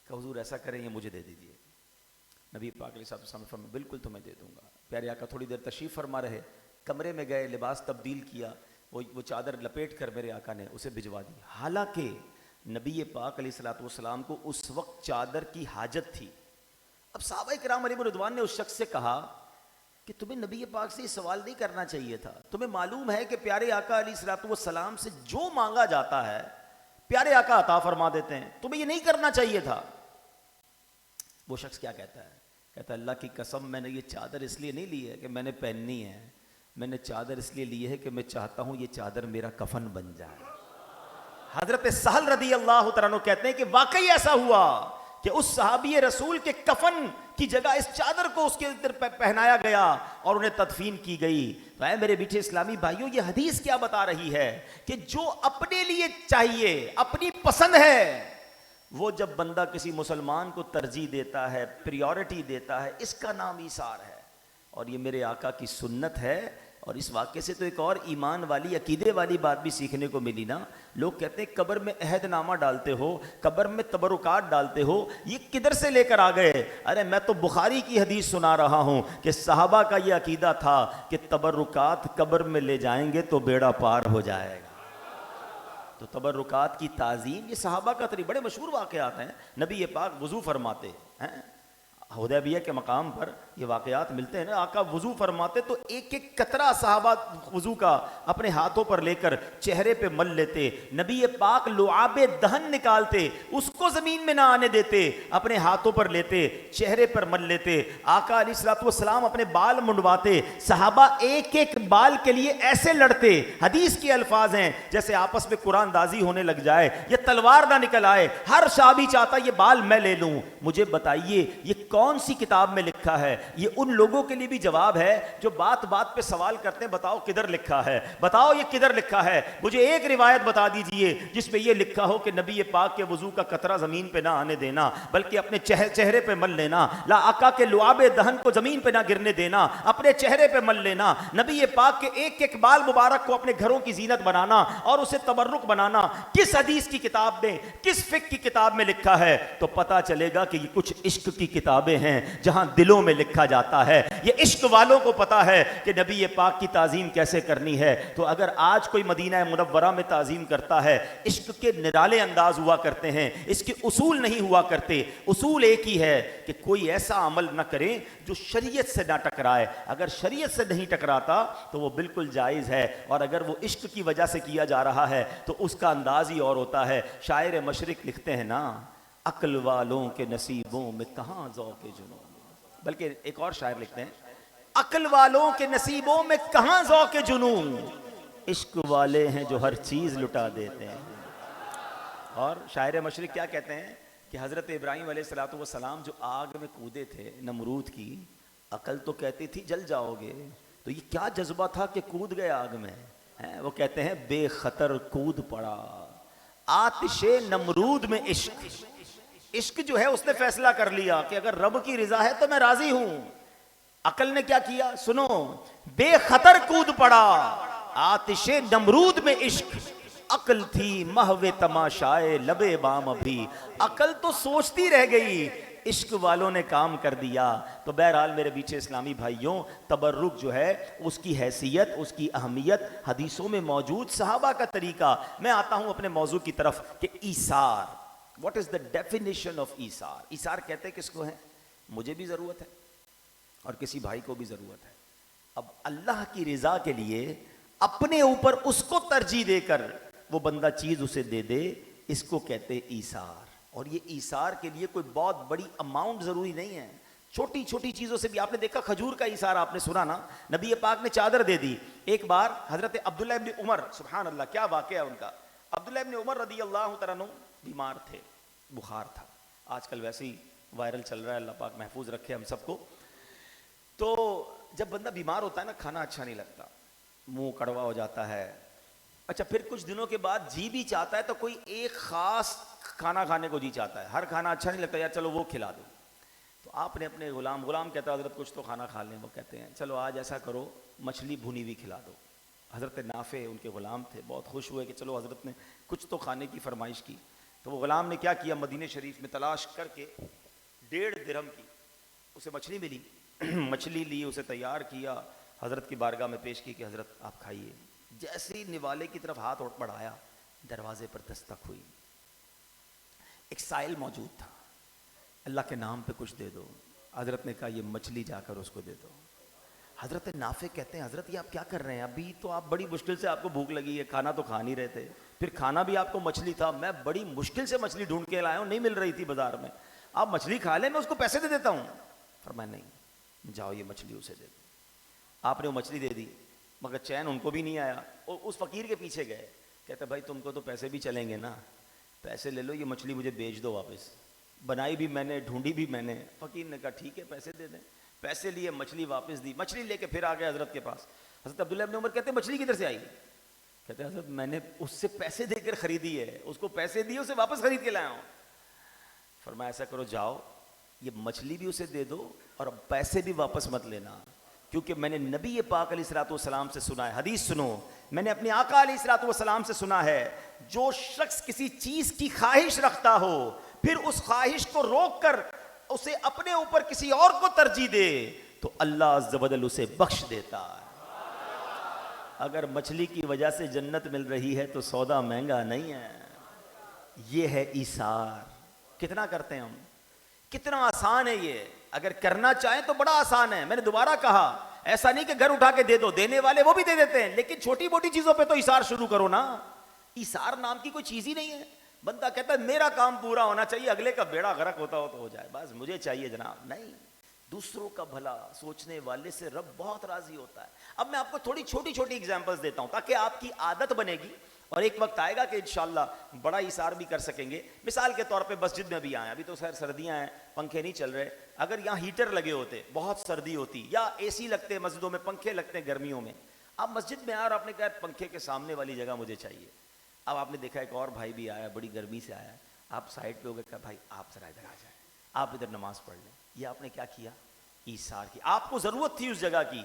کہ حضور ایسا کریں یہ مجھے دے دیجیے۔ نبی پاک علیہ الصلوۃ والسلام نے بالکل تمہیں دے دوں گا۔ پیارے آقا تھوڑی دیر تشریف فرما رہے، کمرے میں گئے، لباس تبدیل کیا، وہ چادر لپیٹ کر میرے آقا نے اسے بھجوا دی. حالانکہ نبی پاک علیہ الصلوۃ والسلام کو اس وقت چادر کی حاجت تھی. اب صحابہ کرام علیہم رضوان نے اس شخص سے کہا کہ تمہیں نبی پاک سے یہ سوال نہیں کرنا چاہیے تھا, تمہیں معلوم ہے کہ پیارے آقا علیہ الصلوۃ والسلام سے جو مانگا جاتا ہے پیارے آقا عطا فرما دیتے ہیں, تمہیں یہ نہیں کرنا چاہیے تھا. وہ شخص کیا کہتا ہے؟ کہتا ہے اللہ کی قسم میں نے یہ چادر اس لیے نہیں لی ہے کہ میں نے پہننی ہے, میں نے چادر اس لیے لی ہے کہ میں چاہتا ہوں یہ چادر میرا کفن بن جائے. حضرت سہل رضی اللہ تعالیٰ عنہ کہتے ہیں کہ واقعی ایسا ہوا کہ اس صحابی رسول کے کفن کی جگہ اس چادر کو اس کے اندر پہنایا گیا اور انہیں تدفین کی گئی. تو اے میرے میٹھے اسلامی بھائیوں, یہ حدیث کیا بتا رہی ہے کہ جو اپنے لیے چاہیے, اپنی پسند ہے, وہ جب بندہ کسی مسلمان کو ترجیح دیتا ہے, پریورٹی دیتا ہے, اس کا نام ایثار ہے. اور یہ میرے آقا کی سنت ہے. اور اس واقعے سے تو ایک اور ایمان والی, عقیدے والی بات بھی سیکھنے کو ملی نا. لوگ کہتے ہیں قبر میں عہد نامہ ڈالتے ہو, قبر میں تبرکات ڈالتے ہو, یہ کدھر سے لے کر آ گئے؟ ارے میں تو بخاری کی حدیث سنا رہا ہوں کہ صحابہ کا یہ عقیدہ تھا کہ تبرکات قبر میں لے جائیں گے تو بیڑا پار ہو جائے گا. تو تبرکات کی تعظیم یہ صحابہ کا طریقہ. بڑے مشہور واقعات ہیں. نبی پاک وضو فرماتے ہیں, حدیبیہ کے مقام پر یہ واقعات ملتے ہیں نا. آقا وضو فرماتے تو ایک ایک قطرہ صحابہ وضو کا اپنے ہاتھوں پر لے کر چہرے پہ مل لیتے. نبی پاک لعاب دہن نکالتے, اس کو زمین میں نہ آنے دیتے, اپنے ہاتھوں پر لیتے, چہرے پر مل لیتے. آقا علیہ الصلوۃ والسلام اپنے بال منڈواتے, صحابہ ایک ایک بال کے لیے ایسے لڑتے. حدیث کے الفاظ ہیں جیسے آپس میں قرآن دازی ہونے لگ جائے, یہ تلوار نہ نکل آئے. ہر صحابی چاہتا یہ بال میں لے لوں. مجھے بتائیے یہ کون سی کتاب میں لکھا ہے؟ یہ ان لوگوں کے لیے بھی جواب ہے جو بات بات پہ سوال کرتے ہیں بتاؤ کدھر لکھا ہے, بتاؤ یہ کدھر لکھا ہے. مجھے ایک روایت بتا دیجئے جس پہ یہ لکھا ہو کہ نبی پاک کے وضو کا قطرہ زمین پہ نہ آنے دینا بلکہ اپنے چہرے پہ مل لینا. لا آقا کے لعاب دہن کو زمین پہ نہ گرنے دینا, اپنے چہرے پہ مل لینا. نبی پاک کے ایک ایک بال مبارک کو اپنے گھروں کی زینت بنانا اور اسے تبرک بنانا. کس حدیث کی کتاب میں, کس فقہ کی کتاب میں لکھا ہے؟ تو پتہ چلے گا کہ یہ کچھ عشق کی کتابیں ہیں جہاں دلوں میں لکھا جاتا ہے. یہ عشق والوں کو پتا ہے کہ نبی پاک کی تعظیم کیسے کرنی ہے. تو اگر آج کوئی مدینہ منورہ میں تعظیم کرتا ہے, عشق کے نرالے انداز ہوا کرتے ہیں, اس کے اصول نہیں ہوا کرتے. اصول ایک ہی ہے کہ کوئی ایسا عمل نہ کریں جو شریعت سے نہ ٹکرائے. اگر شریعت سے نہیں ٹکراتا تو وہ بالکل جائز ہے, اور اگر وہ عشق کی وجہ سے کیا جا رہا ہے تو اس کا انداز ہی اور ہوتا ہے. شاعر مشرق لکھتے ہیں نا, عقل والوں کے نصیبوں میں کہاں ذوق جنون. بلکہ ایک اور شاعر لکھتے ہیں, عقل والوں کے نصیبوں میں کہاں ذوق جنون, عشق والے ہیں جو ہر چیز لٹا دیتے ہیں. اور شاعر مشرق کیا کہتے ہیں کہ حضرت ابراہیم علیہ الصلوۃ والسلام جو آگ میں کودے تھے نمرود کی, عقل تو کہتی تھی جل جاؤ گے, تو یہ کیا جذبہ تھا کہ کود گئے آگ میں. وہ کہتے ہیں بے خطر کود پڑا آتش نمرود میں عشق. عشق جو ہے اس نے فیصلہ کر لیا کہ اگر رب کی رضا ہے تو میں راضی ہوں. عقل نے کیا کیا سنو, بے خطر کود پڑا آتش نمرود میں عشق. عقل تھی محو تماشائے لبے بام ابھی, عقل تو سوچتی رہ گئی, عشق والوں نے کام کر دیا. تو بہرحال میرے بیچے اسلامی بھائیوں, تبرک جو ہے اس کی حیثیت, اس کی اہمیت حدیثوں میں موجود, صحابہ کا طریقہ. میں آتا ہوں اپنے موضوع کی طرف کہ ایثار, what is the definition of ایثار. ایثار کہتے کس کو ہے؟ مجھے بھی ضرورت ہے اور کسی بھائی کو بھی ضرورت ہے. اب اللہ کی رضا کے لیے اپنے اوپر اس کو ترجیح دے کر وہ بندہ چیز اسے دے دے, اس کو کہتے ایثار. اور یہ ایثار کے لیے کوئی بہت بڑی اماؤنٹ ضروری نہیں ہے, چھوٹی چھوٹی چیزوں سے بھی. آپ نے دیکھا کھجور کا ایثار, آپ نے سنا نا, نبی پاک نے چادر دے دی. ایک بار حضرت عبداللہ ابن عمر, سبحان اللہ کیا واقعہ ہے ان کا, عبداللہ ابن عمر رضی اللہ تعالیٰ عنہ بیمار تھے, بخار تھا. آج کل ویسے ہی وائرل چل رہا ہے, اللہ پاک محفوظ رکھے ہم سب کو. تو جب بندہ بیمار ہوتا ہے نا, کھانا اچھا نہیں لگتا, منہ کڑوا ہو جاتا ہے. اچھا پھر کچھ دنوں کے بعد جی بھی چاہتا ہے تو کوئی ایک خاص کھانا کھانے کو جی چاہتا ہے. ہر کھانا اچھا نہیں لگتا, یار چلو وہ کھلا دو. تو آپ نے اپنے غلام کہتا ہے حضرت کچھ تو کھانا کھا لیں. وہ کہتے ہیں چلو آج ایسا کرو مچھلی بھنی ہوئی کھلا دو. حضرت نافع ان کے غلام تھے, بہت خوش ہوئے کہ چلو حضرت نے کچھ تو کھانے کی فرمائش کی. تو وہ غلام نے کیا کیا, مدینہ شریف میں تلاش کر کے 1.5 درہم کی اسے مچھلی ملی. مچھلی لی, اسے تیار کیا, حضرت کی بارگاہ میں پیش کی کہ حضرت آپ کھائیے. جیسے ہی نوالے کی طرف ہاتھ بڑھایا دروازے پر دستک ہوئی. ایک سائل موجود تھا. اللہ کے نام پہ کچھ دے دو. حضرت نے کہا یہ مچھلی جا کر اس کو دے دو. حضرت نافع کہتے ہیں حضرت یہ آپ کیا کر رہے ہیں؟ ابھی تو آپ بڑی مشکل سے آپ کو بھوک لگی ہے, کھانا تو کھا نہیں رہے تھے, پھر کھانا بھی آپ کو مچھلی تھا, میں بڑی مشکل سے مچھلی ڈھونڈ کے لایا ہوں, نہیں مل رہی تھی بازار میں, آپ مچھلی کھا لیں, میں اس کو پیسے دے دیتا ہوں. فرمایا نہیں, جاؤ یہ مچھلی اسے دے دو. آپ نے وہ مچھلی دے دی, مگر چین ان کو بھی نہیں آیا. اس فقیر کے پیچھے گئے, کہتے بھائی تم کو تو پیسے بھی چلیں گے نا, پیسے لے لو, یہ مچھلی مجھے بیچ دو واپس, بنائی بھی میں نے, ڈھونڈی بھی میں نے. فقیر نے کہا ٹھیک ہے پیسے دے دیں. پیسے لیے, مچھلی واپس دی. مچھلی لے کے پھر آ گئے حضرت کے پاس. حضرت عبداللہ ابن عمر کہتے ہیں مچھلی کدھر سے آئی؟ کہتے ہیں حضرت میں نے اس سے پیسے دے کر خریدی ہے, اس کو پیسے دیے, اسے واپس خرید کے لایا ہوں. فرمایا ایسا کرو, جاؤ یہ مچھلی بھی اسے دے دو اور پیسے بھی واپس مت لینا, کیونکہ میں نے نبی پاک علیہ الصلوۃ والسلام سے سنا ہے, حدیث سنو, میں نے اپنے آقا علیہ الصلوۃ والسلام سے سنا ہے, جو شخص کسی چیز کی خواہش رکھتا ہو پھر اس خواہش کو روک کر اسے اپنے اوپر کسی اور کو ترجیح دے تو اللہ عز و جل اسے بخش دیتا ہے. اگر مچھلی کی وجہ سے جنت مل رہی ہے تو سودا مہنگا نہیں ہے. یہ ہے ایثار. کتنا کرتے ہیں ہم, کتنا آسان ہے یہ, اگر کرنا چاہیں تو بڑا آسان ہے. میں نے دوبارہ کہا, ایسا نہیں کہ گھر اٹھا کے دے دو, دینے والے وہ بھی دے دیتے ہیں, لیکن چھوٹی موٹی چیزوں پہ تو ایثار شروع کرو نا. ایثار نام کی کوئی چیز ہی نہیں ہے. بندہ کہتا ہے میرا کام پورا ہونا چاہیے, اگلے کا بیڑا غرق ہوتا ہو تو ہو جائے, بس مجھے چاہیے جناب. نہیں, دوسروں کا بھلا سوچنے والے سے رب بہت راضی ہوتا ہے. اب میں آپ کو تھوڑی چھوٹی چھوٹی ایگزامپلس دیتا ہوں تاکہ آپ کی عادت بنے گی اور ایک وقت آئے گا کہ انشاءاللہ بڑا ایثار بھی کر سکیں گے. مثال کے طور پہ مسجد میں بھی آئیں, ابھی تو خیر سردیاں ہیں, پنکھے نہیں چل رہے, اگر یہاں ہیٹر لگے ہوتے, بہت سردی ہوتی, یا اے سی لگتے, مسجدوں میں پنکھے لگتے ہیں گرمیوں میں, آپ مسجد میں آئے اور آپ نے کہا پنکھے کے سامنے والی جگہ مجھے چاہیے. اب آپ نے دیکھا ایک اور بھائی بھی آیا, بڑی گرمی سے آیا, آپ سائڈ پہ ہو گئے, کہا بھائی آپ ذرا ادھر آ جائیں, آپ ادھر نماز پڑھ لیں. یہ آپ نے کیا کیا؟ ایثار کی. آپ کو ضرورت تھی اس جگہ کی,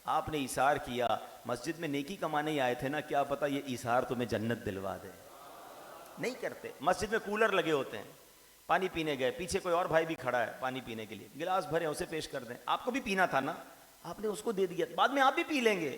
آپ نے ایثار کیا. مسجد میں نیکی کمانے ہی آئے تھے نا, کیا پتا یہ ایثار تمہیں جنت دلوا دے. نہیں کرتے. مسجد میں کولر لگے ہوتے ہیں, پانی پینے گئے, پیچھے کوئی اور بھائی بھی کھڑا ہے پانی پینے کے لیے, گلاس بھرے اسے پیش کر دیں, آپ کو بھی پینا تھا نا, آپ نے اس کو دے دیا, بعد میں آپ بھی پی لیں گے.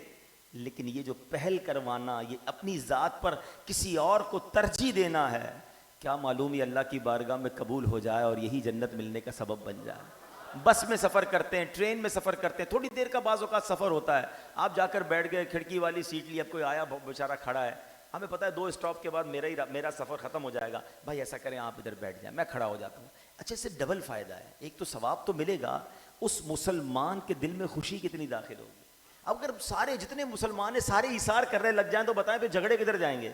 لیکن یہ جو پہل کروانا, یہ اپنی ذات پر کسی اور کو ترجیح دینا ہے, کیا معلوم یہ اللہ کی بارگاہ میں قبول ہو جائے اور یہی جنت ملنے کا سبب بن جائے. بس میں سفر کرتے ہیں, ٹرین میں سفر کرتے ہیں, تھوڑی دیر کا بعض اوقات سفر ہوتا ہے, آپ جا کر بیٹھ گئے, کھڑکی والی سیٹ لی, اب کوئی آیا بیچارہ کھڑا ہے, ہمیں پتہ ہے 2 اسٹاپ کے بعد میرا سفر ختم ہو جائے گا, بھائی ایسا کریں آپ ادھر بیٹھ جائیں, میں کھڑا ہو جاتا ہوں. اچھا, اس سے ڈبل فائدہ ہے, ایک تو ثواب تو ملے گا, اس مسلمان کے دل میں خوشی کتنی داخل ہوگی. اب اگر سارے جتنے مسلمان ہیں سارے ایثار کرنے لگ جائیں تو بتائیں پھر جھگڑے کدھر جائیں گے,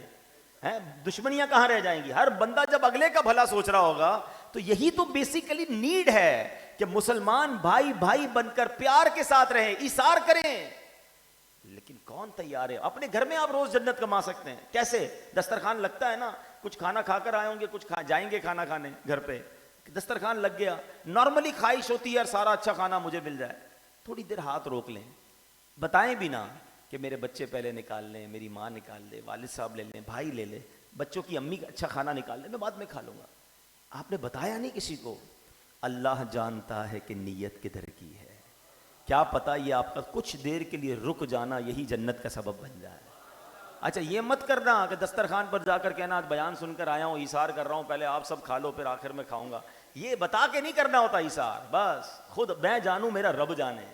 ہیں دشمنیاں کہاں رہ جائیں گی. ہر بندہ جب اگلے کا بھلا سوچ رہا ہوگا تو یہی تو بیسیکلی نیڈ ہے کہ مسلمان بھائی بھائی بن کر پیار کے ساتھ رہیں, ایثار کریں. لیکن کون تیار ہے؟ اپنے گھر میں آپ روز جنت کما سکتے ہیں. کیسے؟ دسترخوان لگتا ہے نا, کچھ کھانا کھا کر آئے ہوں گے, کچھ جائیں گے کھانا کھانے گھر پہ, دسترخوان لگ گیا, نارملی خواہش ہوتی ہے یار سارا اچھا کھانا مجھے مل جائے, تھوڑی دیر ہاتھ روک لیں, بتائیں بھی نا کہ میرے بچے پہلے نکال لیں, میری ماں نکال لے, والد صاحب لے لیں, بھائی لے لے, بچوں کی امی کا اچھا کھانا نکال لیں, میں بعد میں کھا لوں گا. آپ نے بتایا نہیں کسی کو. اللہ جانتا ہے کہ نیت کدھر کی ہے, کیا پتا یہ آپ کا کچھ دیر کے لیے رک جانا یہی جنت کا سبب بن جائے. اچھا یہ مت کرنا کہ دسترخوان پر جا کر کہنا بیان سن کر آیا ہوں, ایثار کر رہا ہوں, پہلے آپ سب کھا لو پھر آخر میں کھاؤں گا. یہ بتا کے نہیں کرنا ہوتا ایثار, بس خود میں جانوں میرا رب جانے.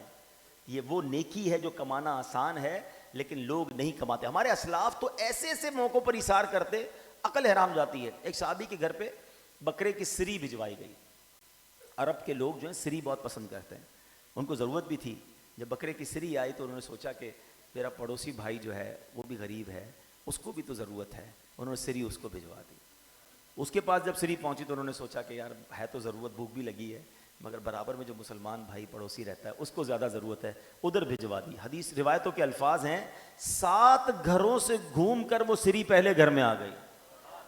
یہ وہ نیکی ہے جو کمانا آسان ہے لیکن لوگ نہیں کماتے. ہمارے اسلاف تو ایسے ایسے موقعوں پر ایثار کرتے, عقل حیران جاتی ہے. ایک صحابی کے گھر پہ بکرے کی سری بھجوائی گئی. عرب کے لوگ جو ہیں سری بہت پسند کرتے ہیں, ان کو ضرورت بھی تھی. جب بکرے کی سری آئی تو انہوں نے سوچا کہ میرا پڑوسی بھائی جو ہے وہ بھی غریب ہے, اس کو بھی تو ضرورت ہے, انہوں نے سری اس کو بھجوا دی. اس کے پاس جب سری پہنچی تو انہوں نے سوچا کہ یار ہے تو ضرورت, بھوک بھی لگی ہے, مگر برابر میں جو مسلمان بھائی پڑوسی رہتا ہے اس کو زیادہ ضرورت ہے, ادھر بھجوا دی. حدیث روایتوں کے الفاظ ہیں 7 گھروں سے گھوم کر وہ سری پہلے گھر میں آ گئی.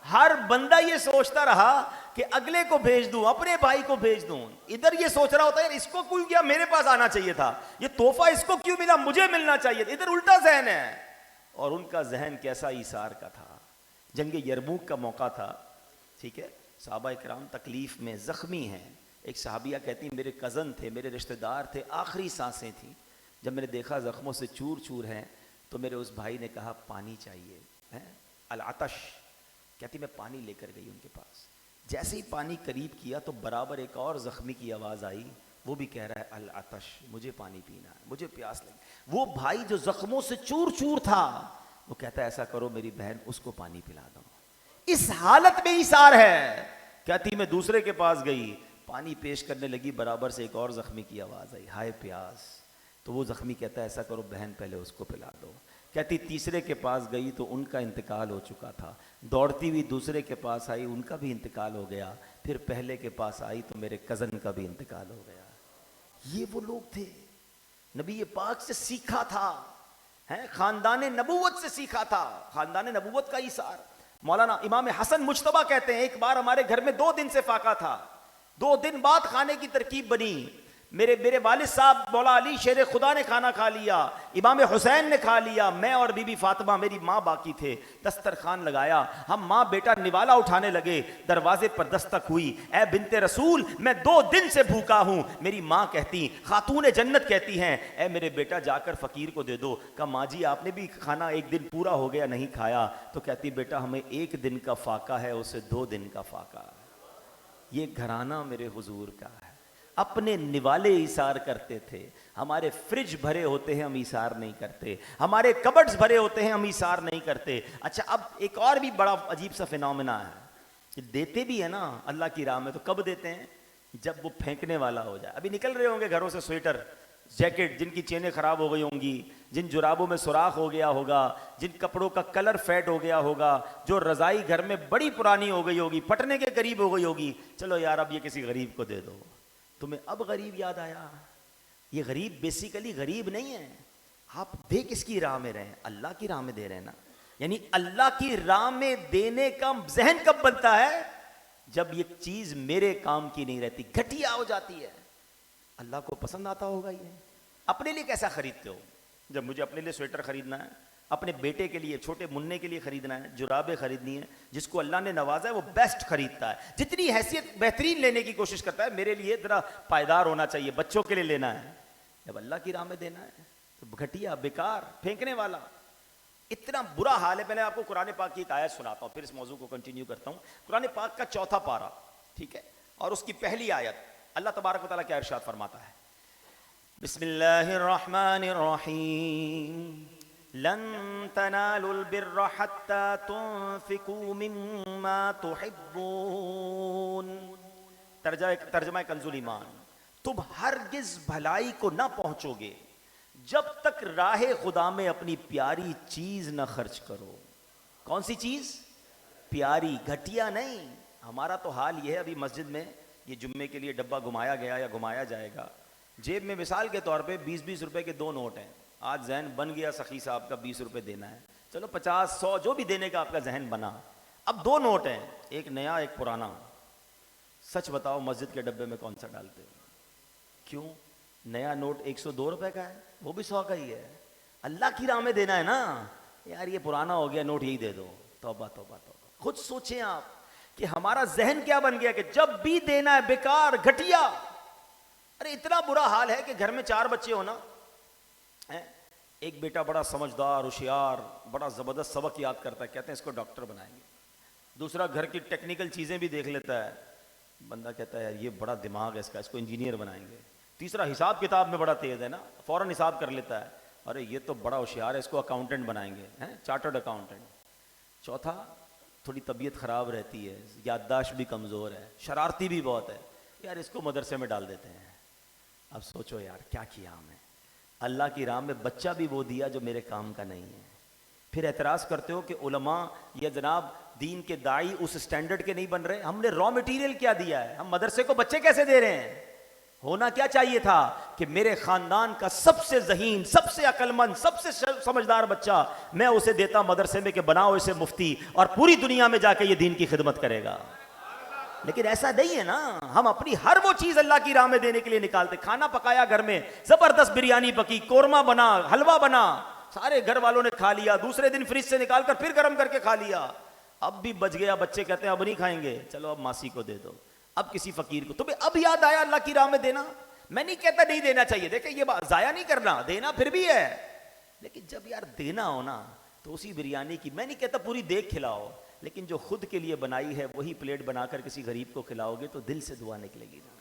ہر بندہ یہ سوچتا رہا کہ اگلے کو بھیج دوں, اپنے بھائی کو بھیج دوں. ادھر یہ سوچ رہا ہوتا ہے اس کو کیوں کیا, میرے پاس آنا چاہیے تھا, یہ تحفہ اس کو کیوں ملا, مجھے ملنا چاہیے تھا. ادھر الٹا ذہن ہے. اور ان کا ذہن کیسا ایثار کا تھا. جنگ یرموک کا موقع تھا, ٹھیک ہے, صحابہ کرام تکلیف میں زخمی ہیں. ایک صحابیہ کہتی میرے کزن تھے, میرے رشتہ دار تھے, آخری سانسیں تھیں. جب میں نے دیکھا زخموں سے چور چور ہیں تو میرے اس بھائی نے کہا پانی چاہیے ہے العطش. کہتی میں پانی لے کر گئی ان کے پاس. جیسے ہی پانی قریب کیا تو برابر ایک اور زخمی کی آواز آئی, وہ بھی کہہ رہا ہے العطش, مجھے پانی پینا ہے, مجھے پیاس لگی. وہ بھائی جو زخموں سے چور چور تھا وہ کہتا ہے ایسا کرو میری بہن اس کو پانی پلا دو. اس حالت میں ایثار ہے. کہتی میں دوسرے کے پاس گئی, پانی پیش کرنے لگی, برابر سے ایک اور زخمی کی آواز آئی, ہائے پیاس. تو وہ زخمی کہتا ہے ایسا کرو بہن پہلے اس کو پلا دو. کہتی تیسرے کے پاس گئی تو ان کا انتقال ہو چکا تھا. دوڑتی ہوئی دوسرے کے پاس آئی, ان کا بھی انتقال ہو گیا. پھر پہلے کے پاس آئی تو میرے کزن کا بھی انتقال ہو گیا. یہ وہ لوگ تھے, نبی پاک سے سیکھا تھا, خاندان نبوت سے سیکھا تھا, خاندان نبوت کا ایثار. مولانا امام حسن مجتبیٰ کہتے ہیں ایک بار ہمارے گھر میں 2 دن سے فاقہ تھا, 2 دن بعد کھانے کی ترکیب بنی. میرے والد صاحب مولا علی شیر خدا نے کھانا کھا لیا, امام حسین نے کھا لیا, میں اور بی بی فاطمہ میری ماں باقی تھے. دسترخوان لگایا, ہم ماں بیٹا نوالا اٹھانے لگے. دروازے پر دستک ہوئی, اے بنت رسول میں 2 دن سے بھوکا ہوں. میری ماں کہتی, خاتون جنت کہتی ہیں, اے میرے بیٹا جا کر فقیر کو دے دو. کہا ماں جی آپ نے بھی کھانا 1 دن پورا ہو گیا نہیں کھایا. تو کہتی بیٹا ہمیں 1 دن کا فاقہ ہے, اسے 2 دن کا فاقہ. یہ گھرانہ میرے حضور کا ہے. اپنے نوالے ایثار کرتے تھے. ہمارے فریج بھرے ہوتے ہیں ہم ایثار نہیں کرتے, ہمارے کبڈز بھرے ہوتے ہیں ہم ایثار نہیں کرتے. اچھا اب ایک اور بھی بڑا عجیب سا فینومینا ہے کہ دیتے بھی ہے نا اللہ کی راہ میں, تو کب دیتے ہیں؟ جب وہ پھینکنے والا ہو جائے. ابھی نکل رہے ہوں گے گھروں سے سویٹر جیکٹ, جن کی چینیں خراب ہو گئی ہوں گی, جن جرابوں میں سوراخ ہو گیا ہوگا, جن کپڑوں کا کلر فیڈ ہو گیا ہوگا, جو رضائی گھر میں بڑی پرانی ہو گئی ہوگی, پھٹنے کے قریب ہو گئی ہوگی, چلو یار اب یہ کسی غریب کو دے دو. تمہیں اب غریب یاد آیا؟ یہ غریب بیسیکلی غریب نہیں ہے. آپ دے کس کی راہ میں رہے ہیں؟ اللہ کی راہ میں دے رہے ہیں نا. یعنی اللہ کی راہ میں دینے کا ذہن کب بنتا ہے؟ جب یہ چیز میرے کام کی نہیں رہتی, گھٹیا ہو جاتی ہے. اللہ کو پسند آتا ہوگا یہ. اپنے لیے کیسا خریدتے ہو؟ جب مجھے اپنے لیے سویٹر خریدنا ہے, اپنے بیٹے کے لیے چھوٹے منع کے لیے خریدنا ہے, جرابیں خریدنی ہے, جس کو اللہ نے نوازا ہے وہ بیسٹ خریدتا ہے, جتنی حیثیت بہترین لینے کی کوشش کرتا ہے. میرے لیے ذرا پائیدار ہونا چاہیے, بچوں کے لیے لینا ہے. جب اللہ کی راہ میں دینا ہے تو گھٹیا, بیکار, پھینکنے والا. اتنا برا حال ہے. پہلے آپ کو قرآن پاک کی ایک آیت سناتا ہوں, پھر اس موضوع کو کنٹینیو کرتا ہوں. قرآن پاک کا 4تھا پارہ, ٹھیک ہے, اور اس کی پہلی آیت, اللہ تبارک و تعالیٰ کیا ارشاد فرماتا ہے؟ بسم اللہ الرحمن الرحیم لن تنالوا البر حتى تنفقوا مما تحبون. ترجمہ کنز ایمان, تم ہرگز بھلائی کو نہ پہنچو گے جب تک راہ خدا میں اپنی پیاری چیز نہ خرچ کرو. کون سی چیز؟ پیاری, گھٹیا نہیں. ہمارا تو حال یہ ہے, ابھی مسجد میں یہ جمعے کے لیے ڈبہ گھمایا گیا یا گھمایا جائے گا, جیب میں مثال کے طور پہ 20-20 روپے کے 2 نوٹ ہیں. آج ذہن بن گیا سخی صاحب کا 20 روپے دینا ہے, چلو 50-100 جو بھی دینے کا آپ کا ذہن بنا. اب 2 نوٹ ہیں, ایک نیا ایک پرانا. سچ بتاؤ مسجد کے ڈبے میں کون سا ڈالتے ہو؟ کیوں؟ نیا نوٹ 102 روپے کا ہے, وہ بھی 100 کا ہی ہے. اللہ کی راہ میں دینا ہے نا یار, یہ پرانا ہو گیا نوٹ یہی دے دو. توبہ توبہ توبہ. خود سوچیں آپ کہ ہمارا ذہن کیا بن گیا کہ جب بھی دینا ہے بیکار, گھٹیا. ارے اتنا برا حال ہے کہ گھر میں 4 بچے ہونا, ایک بیٹا بڑا سمجھدار, ہوشیار, بڑا زبردست سبق یاد کرتا ہے, کہتے ہیں اس کو ڈاکٹر بنائیں گے. دوسرا گھر کی ٹیکنیکل چیزیں بھی دیکھ لیتا ہے, بندہ کہتا ہے یار یہ بڑا دماغ ہے اس کا, اس کو انجینئر بنائیں گے. تیسرا حساب کتاب میں بڑا تیز ہے نا, فوراً حساب کر لیتا ہے, ارے یہ تو بڑا ہوشیار ہے, اس کو اکاؤنٹنٹ بنائیں گے, چارٹرڈ اکاؤنٹنٹ. چوتھا تھوڑی طبیعت خراب رہتی ہے, یادداشت بھی کمزور ہے, شرارتی بھی بہت ہے, یار اس کو مدرسے میں ڈال دیتے ہیں. اب سوچو یار کیا کیا ہم نے. اللہ کی راہ میں بچہ بھی وہ دیا جو میرے کام کا نہیں ہے. پھر اعتراض کرتے ہو کہ علماء یا جناب دین کے داعی اس سٹینڈرڈ کے نہیں بن رہے. ہم نے را مٹیریل کیا دیا ہے, ہم مدرسے کو بچے کیسے دے رہے ہیں؟ ہونا کیا چاہیے تھا کہ میرے خاندان کا سب سے ذہین, سب سے عقل مند, سب سے سمجھدار بچہ میں اسے دیتا مدرسے میں کہ بناؤ اسے مفتی, اور پوری دنیا میں جا کے یہ دین کی خدمت کرے گا. لیکن ایسا نہیں ہے نا, ہم اپنی ہر وہ چیز اللہ کی راہ میں دینے کے لیے نکالتے. کھانا پکایا گھر میں, زبردست بریانی پکی, قورمہ بنا, حلوہ بنا, سارے گھر والوں نے کھا لیا, دوسرے دن فریج سے نکال کر پھر گرم کر کے کھا لیا. اب بھی بچ گیا, بچے کہتے ہیں اب نہیں کھائیں گے, چلو اب ماسی کو دے دو, اب کسی فقیر کو. تمہیں اب یاد آیا اللہ کی راہ میں دینا؟ میں نہیں کہتا نہیں دینا چاہیے, دیکھیں یہ بات ضائع نہیں کرنا, دینا پھر بھی ہے, لیکن جب یار دینا ہو نا تو اسی بریانی کی، میں نہیں کہتا پوری دیکھ کھلاؤ، لیکن جو خود کے لیے بنائی ہے وہی پلیٹ بنا کر کسی غریب کو کھلاؤ گے تو دل سے دعا نکلے گی نا.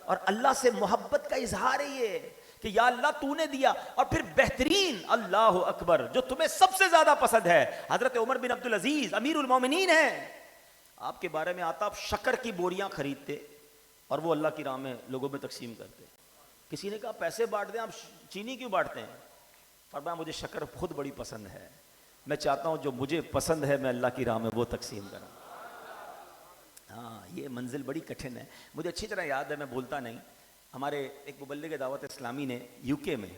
اور اللہ سے محبت کا اظہار ہے یہ کہ یا اللہ تو نے دیا. اور پھر بہترین، اللہ اکبر، جو تمہیں سب سے زیادہ پسند ہے، حضرت عمر بن عبدالعزیز امیر المومنین ہیں، آپ کے بارے میں آتا آپ شکر کی بوریاں خریدتے اور وہ اللہ کی راہ میں لوگوں میں تقسیم کرتے. کسی نے کہا پیسے بانٹ دیں، آپ چینی کیوں بانٹتے ہیں؟ فرمایا مجھے شکر خود بڑی پسند ہے، میں چاہتا ہوں جو مجھے پسند ہے میں اللہ کی راہ میں وہ تقسیم کروں. ہاں یہ منزل بڑی کٹھن ہے. مجھے اچھی طرح یاد ہے، میں بولتا نہیں، ہمارے ایک مبلغ دعوت اسلامی نے یو کے میں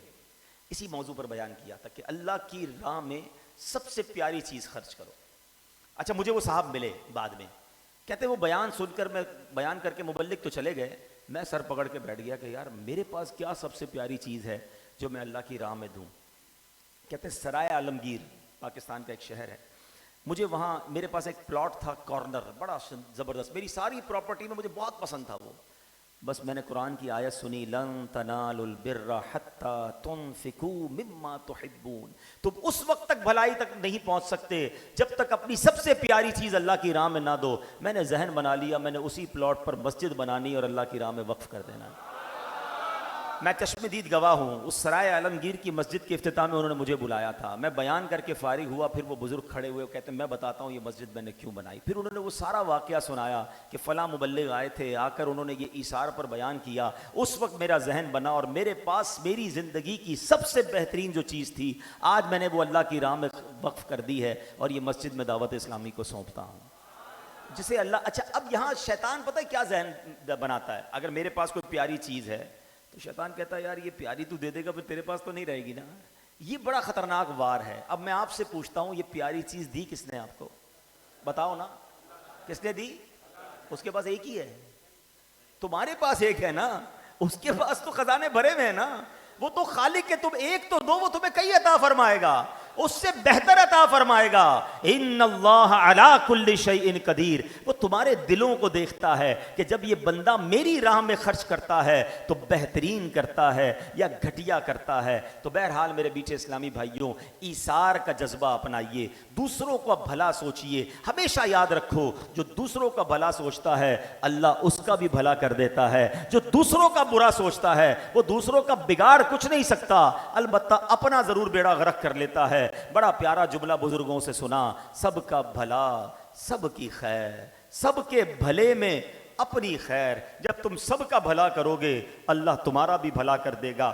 اسی موضوع پر بیان کیا تھا کہ اللہ کی راہ میں سب سے پیاری چیز خرچ کرو. اچھا مجھے وہ صاحب ملے بعد میں، کہتے وہ بیان سن کر، میں بیان کر کے مبلغ تو چلے گئے، میں سر پکڑ کے بیٹھ گیا کہ یار میرے پاس کیا سب سے پیاری چیز ہے جو میں اللہ کی راہ میں دوں. کہتے سرائے عالمگیر پاکستان کا ایک شہر ہے، مجھے وہاں میرے پاس ایک پلاٹ تھا کارنر بڑا زبردست، میری ساری پراپرٹی میں مجھے بہت پسند تھا وہ. بس میں نے قرآن کی آیت سنی، لن تنالوا البر حتی تنفقوا مما تحبون، تم اس وقت تک بھلائی تک نہیں پہنچ سکتے جب تک اپنی سب سے پیاری چیز اللہ کی راہ میں نہ دو. میں نے ذہن بنا لیا میں نے اسی پلاٹ پر مسجد بنانی اور اللہ کی راہ میں وقف کر دینا. میں چشم دید گواہ ہوں، اس سرائے عالمگیر کی مسجد کے افتتاح میں انہوں نے مجھے بلایا تھا، میں بیان کر کے فارغ ہوا، پھر وہ بزرگ کھڑے ہوئے کہتے ہیں میں بتاتا ہوں یہ مسجد میں نے کیوں بنائی. پھر انہوں نے وہ سارا واقعہ سنایا کہ فلاں مبلغ آئے تھے، آ کر انہوں نے یہ ایثار پر بیان کیا. اس وقت میرا ذہن بنا اور میرے پاس میری زندگی کی سب سے بہترین جو چیز تھی آج میں نے وہ اللہ کی راہ میں وقف کر دی ہے اور یہ مسجد میں دعوت اسلامی کو سونپتا ہوں جسے اللہ. اچھا اب یہاں شیطان پتہ ہے کیا ذہن بناتا ہے؟ اگر میرے پاس کوئی پیاری چیز ہے تو شیطان کہتا ہے یار یہ پیاری تو دے دے گا پھر تیرے پاس تو نہیں رہے گی نا. یہ بڑا خطرناک وار ہے. اب میں آپ سے پوچھتا ہوں یہ پیاری چیز دی کس نے آپ کو؟ بتاؤ نا کس نے دی؟ اس کے پاس ایک ہی ہے، تمہارے پاس ایک ہے نا، اس کے پاس تو خزانے بھرے ہوئے ہیں نا. وہ تو خالق کے تم ایک تو دو، وہ تمہیں کئی عطا فرمائے گا، اس سے بہتر عطا فرمائے گا. ان اللہ علی کل شیء قدیر. وہ تمہارے دلوں کو دیکھتا ہے کہ جب یہ بندہ میری راہ میں خرچ کرتا ہے تو بہترین کرتا ہے یا گھٹیا کرتا ہے. تو بہرحال میرے بیٹے اسلامی بھائیوں، ایثار کا جذبہ اپنائیے، دوسروں کو بھلا سوچئے. ہمیشہ یاد رکھو جو دوسروں کا بھلا سوچتا ہے اللہ اس کا بھی بھلا کر دیتا ہے، جو دوسروں کا برا سوچتا ہے وہ دوسروں کا بگاڑ کچھ نہیں سکتا، البتہ اپنا ضرور بیڑا غرق کر لیتا ہے. بڑا پیارا جملہ بزرگوں سے سنا، سب کا بھلا سب کی خیر، سب کے بھلے میں اپنی خیر. جب تم سب کا بھلا کرو گے اللہ تمہارا بھی بھلا کر دے گا.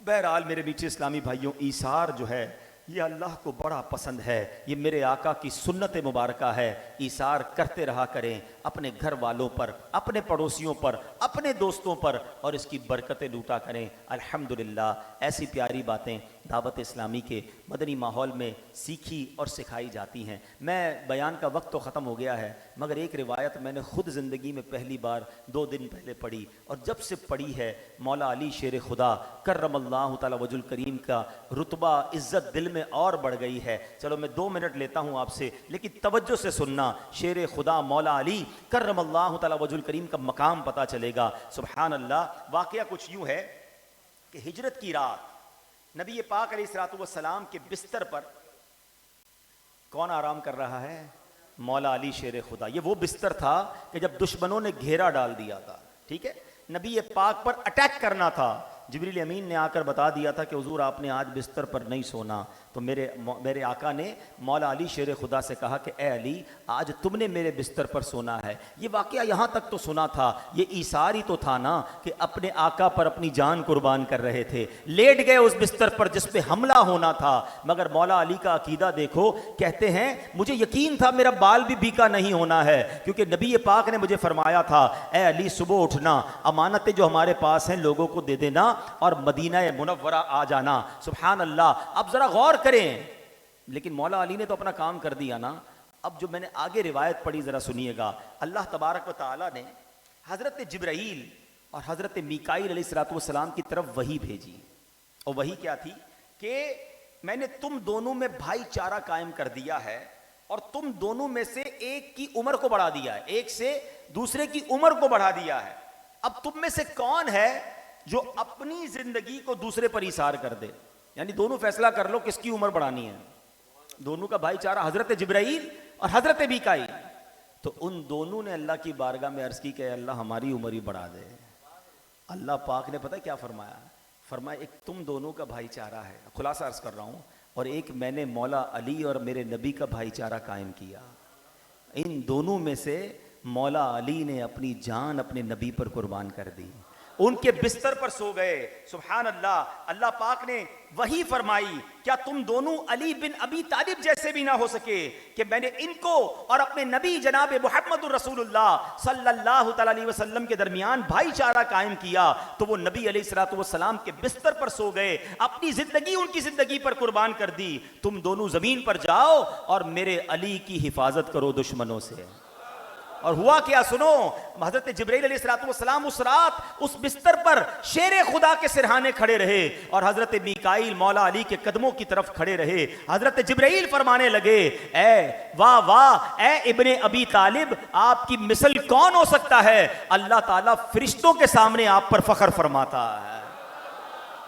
بہرحال میرے بیچے اسلامی بھائیوں، ایثار جو ہے یہ اللہ کو بڑا پسند ہے، یہ میرے آقا کی سنت مبارکہ ہے. ایثار کرتے رہا کریں اپنے گھر والوں پر، اپنے پڑوسیوں پر، اپنے دوستوں پر، اور اس کی برکتیں لوٹا کریں. الحمدللہ ایسی پیاری باتیں دعوت اسلامی کے مدنی ماحول میں سیکھی اور سکھائی جاتی ہیں. میں بیان کا وقت تو ختم ہو گیا ہے، مگر ایک روایت میں نے خود زندگی میں پہلی بار 2 دن پہلے پڑھی، اور جب سے پڑھی ہے مولا علی شیر خدا کرم اللہ تعالی وجہ الکریم کا رتبہ عزت دل میں اور بڑھ گئی ہے. چلو میں 2 منٹ لیتا ہوں آپ سے، لیکن توجہ سے سننا. شیر خدا مولا علی کرم اللہ تعالی وجہ الکریم کا مقام پتہ چلے گا. سبحان اللہ. واقعہ کچھ یوں ہے کہ ہجرت کی رات نبی پاک علیہ الصلوۃ والسلام کے بستر پر کون آرام کر رہا ہے؟ مولا علی شیر خدا. یہ وہ بستر تھا کہ جب دشمنوں نے گھیرا ڈال دیا تھا، ٹھیک ہے، نبی پاک پر اٹیک کرنا تھا، جبریل امین نے آ کر بتا دیا تھا کہ حضور آپ نے آج بستر پر نہیں سونا. تو میرے آقا نے مولا علی شیر خدا سے کہا کہ اے علی آج تم نے میرے بستر پر سونا ہے. یہ واقعہ یہاں تک تو سنا تھا، یہ ایثار ہی تو تھا نا کہ اپنے آقا پر اپنی جان قربان کر رہے تھے. لیٹ گئے اس بستر پر جس پہ حملہ ہونا تھا، مگر مولا علی کا عقیدہ دیکھو. کہتے ہیں مجھے یقین تھا میرا بال بھی بیکا نہیں ہونا ہے، کیونکہ نبی پاک نے مجھے فرمایا تھا اے علی صبح اٹھنا، امانتیں جو ہمارے پاس ہیں لوگوں کو دے دینا اور مدینہ منورہ آ جانا. سبحان اللہ. اب ذرا غور کریں، لیکن مولا علی نے تو اپنا کام کر دیا نا. اب جو میں نے آگے روایت پڑھی ذرا سنیے گا. اللہ تبارک و تعالی نے حضرت جبرائیل اور حضرت میکائیل علیہ الصلوۃ والسلام کی طرف وحی بھیجی، اور وحی کیا تھی کہ میں نے تم دونوں میں بھائی چارہ قائم کر دیا ہے اور تم دونوں میں سے ایک کی عمر کو بڑھا دیا ہے، ایک سے دوسرے کی عمر کو بڑھا دیا ہے. اب تم میں سے کون ہے جو اپنی زندگی کو دوسرے پر ایثار کر دے؟ یعنی دونوں فیصلہ کر لو کس کی عمر بڑھانی ہے. دونوں کا بھائی چارہ حضرت جبرائیل اور حضرت میکائیل. تو ان دونوں نے اللہ کی بارگاہ میں عرض کی کہ اللہ ہماری عمر ہی بڑھا دے. اللہ پاک نے پتہ کیا فرمایا؟ فرمایا ایک تم دونوں کا بھائی چارہ ہے، خلاصہ عرض کر رہا ہوں، اور ایک میں نے مولا علی اور میرے نبی کا بھائی چارہ قائم کیا. ان دونوں میں سے مولا علی نے اپنی جان اپنے نبی پر قربان کر دی، ان کے بستر پر سو گئے. سبحان اللہ. اللہ پاک نے وہی فرمائی کیا تم دونوں علی بن ابی طالب جیسے بھی نہ ہو سکے کہ میں نے ان کو اور اپنے نبی جناب محمد الرسول اللہ صلی اللہ تعالی علیہ وسلم کے درمیان بھائی چارہ قائم کیا. تو وہ نبی علیہ الصلوۃ والسلام کے بستر پر سو گئے، اپنی زندگی ان کی زندگی پر قربان کر دی. تم دونوں زمین پر جاؤ اور میرے علی کی حفاظت کرو دشمنوں سے. اور ہوا کیا سنو، حضرت جبرائیل علیہ الصلوۃ والسلام اس رات اس بستر پر شیر خدا کے سرہانے کھڑے رہے اور حضرت میکائیل مولا علی کے قدموں کی طرف کھڑے رہے. حضرت جبرائیل فرمانے لگے اے واہ واہ اے ابن ابی طالب، آپ کی مثل کون ہو سکتا ہے؟ اللہ تعالیٰ فرشتوں کے سامنے آپ پر فخر فرماتا ہے.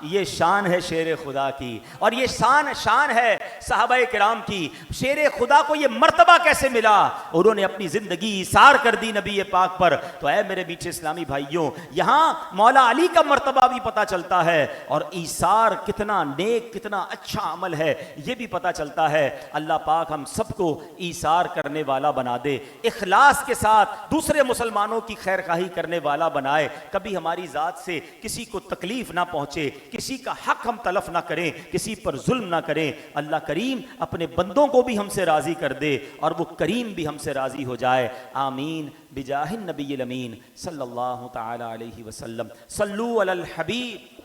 یہ شان ہے شیر خدا کی، اور یہ شان ہے صحابہ کرام کی. شیر خدا کو یہ مرتبہ کیسے ملا؟ انہوں نے اپنی زندگی ایثار کر دی نبی پاک پر. تو اے میرے میٹھے اسلامی بھائیوں، یہاں مولا علی کا مرتبہ بھی پتہ چلتا ہے، اور ایثار کتنا نیک کتنا اچھا عمل ہے یہ بھی پتہ چلتا ہے. اللہ پاک ہم سب کو ایثار کرنے والا بنا دے، اخلاص کے ساتھ دوسرے مسلمانوں کی خیر خواہی کرنے والا بنائے. کبھی ہماری ذات سے کسی کو تکلیف نہ پہنچے، کسی کا حق ہم تلف نہ کریں، کسی پر ظلم نہ کریں. اللہ کریم اپنے بندوں کو بھی ہم سے راضی کر دے اور وہ کریم بھی ہم سے راضی ہو جائے. آمین بجاہ النبی الامین صلی اللہ تعالی علیہ وسلم. صلو علی الحبیب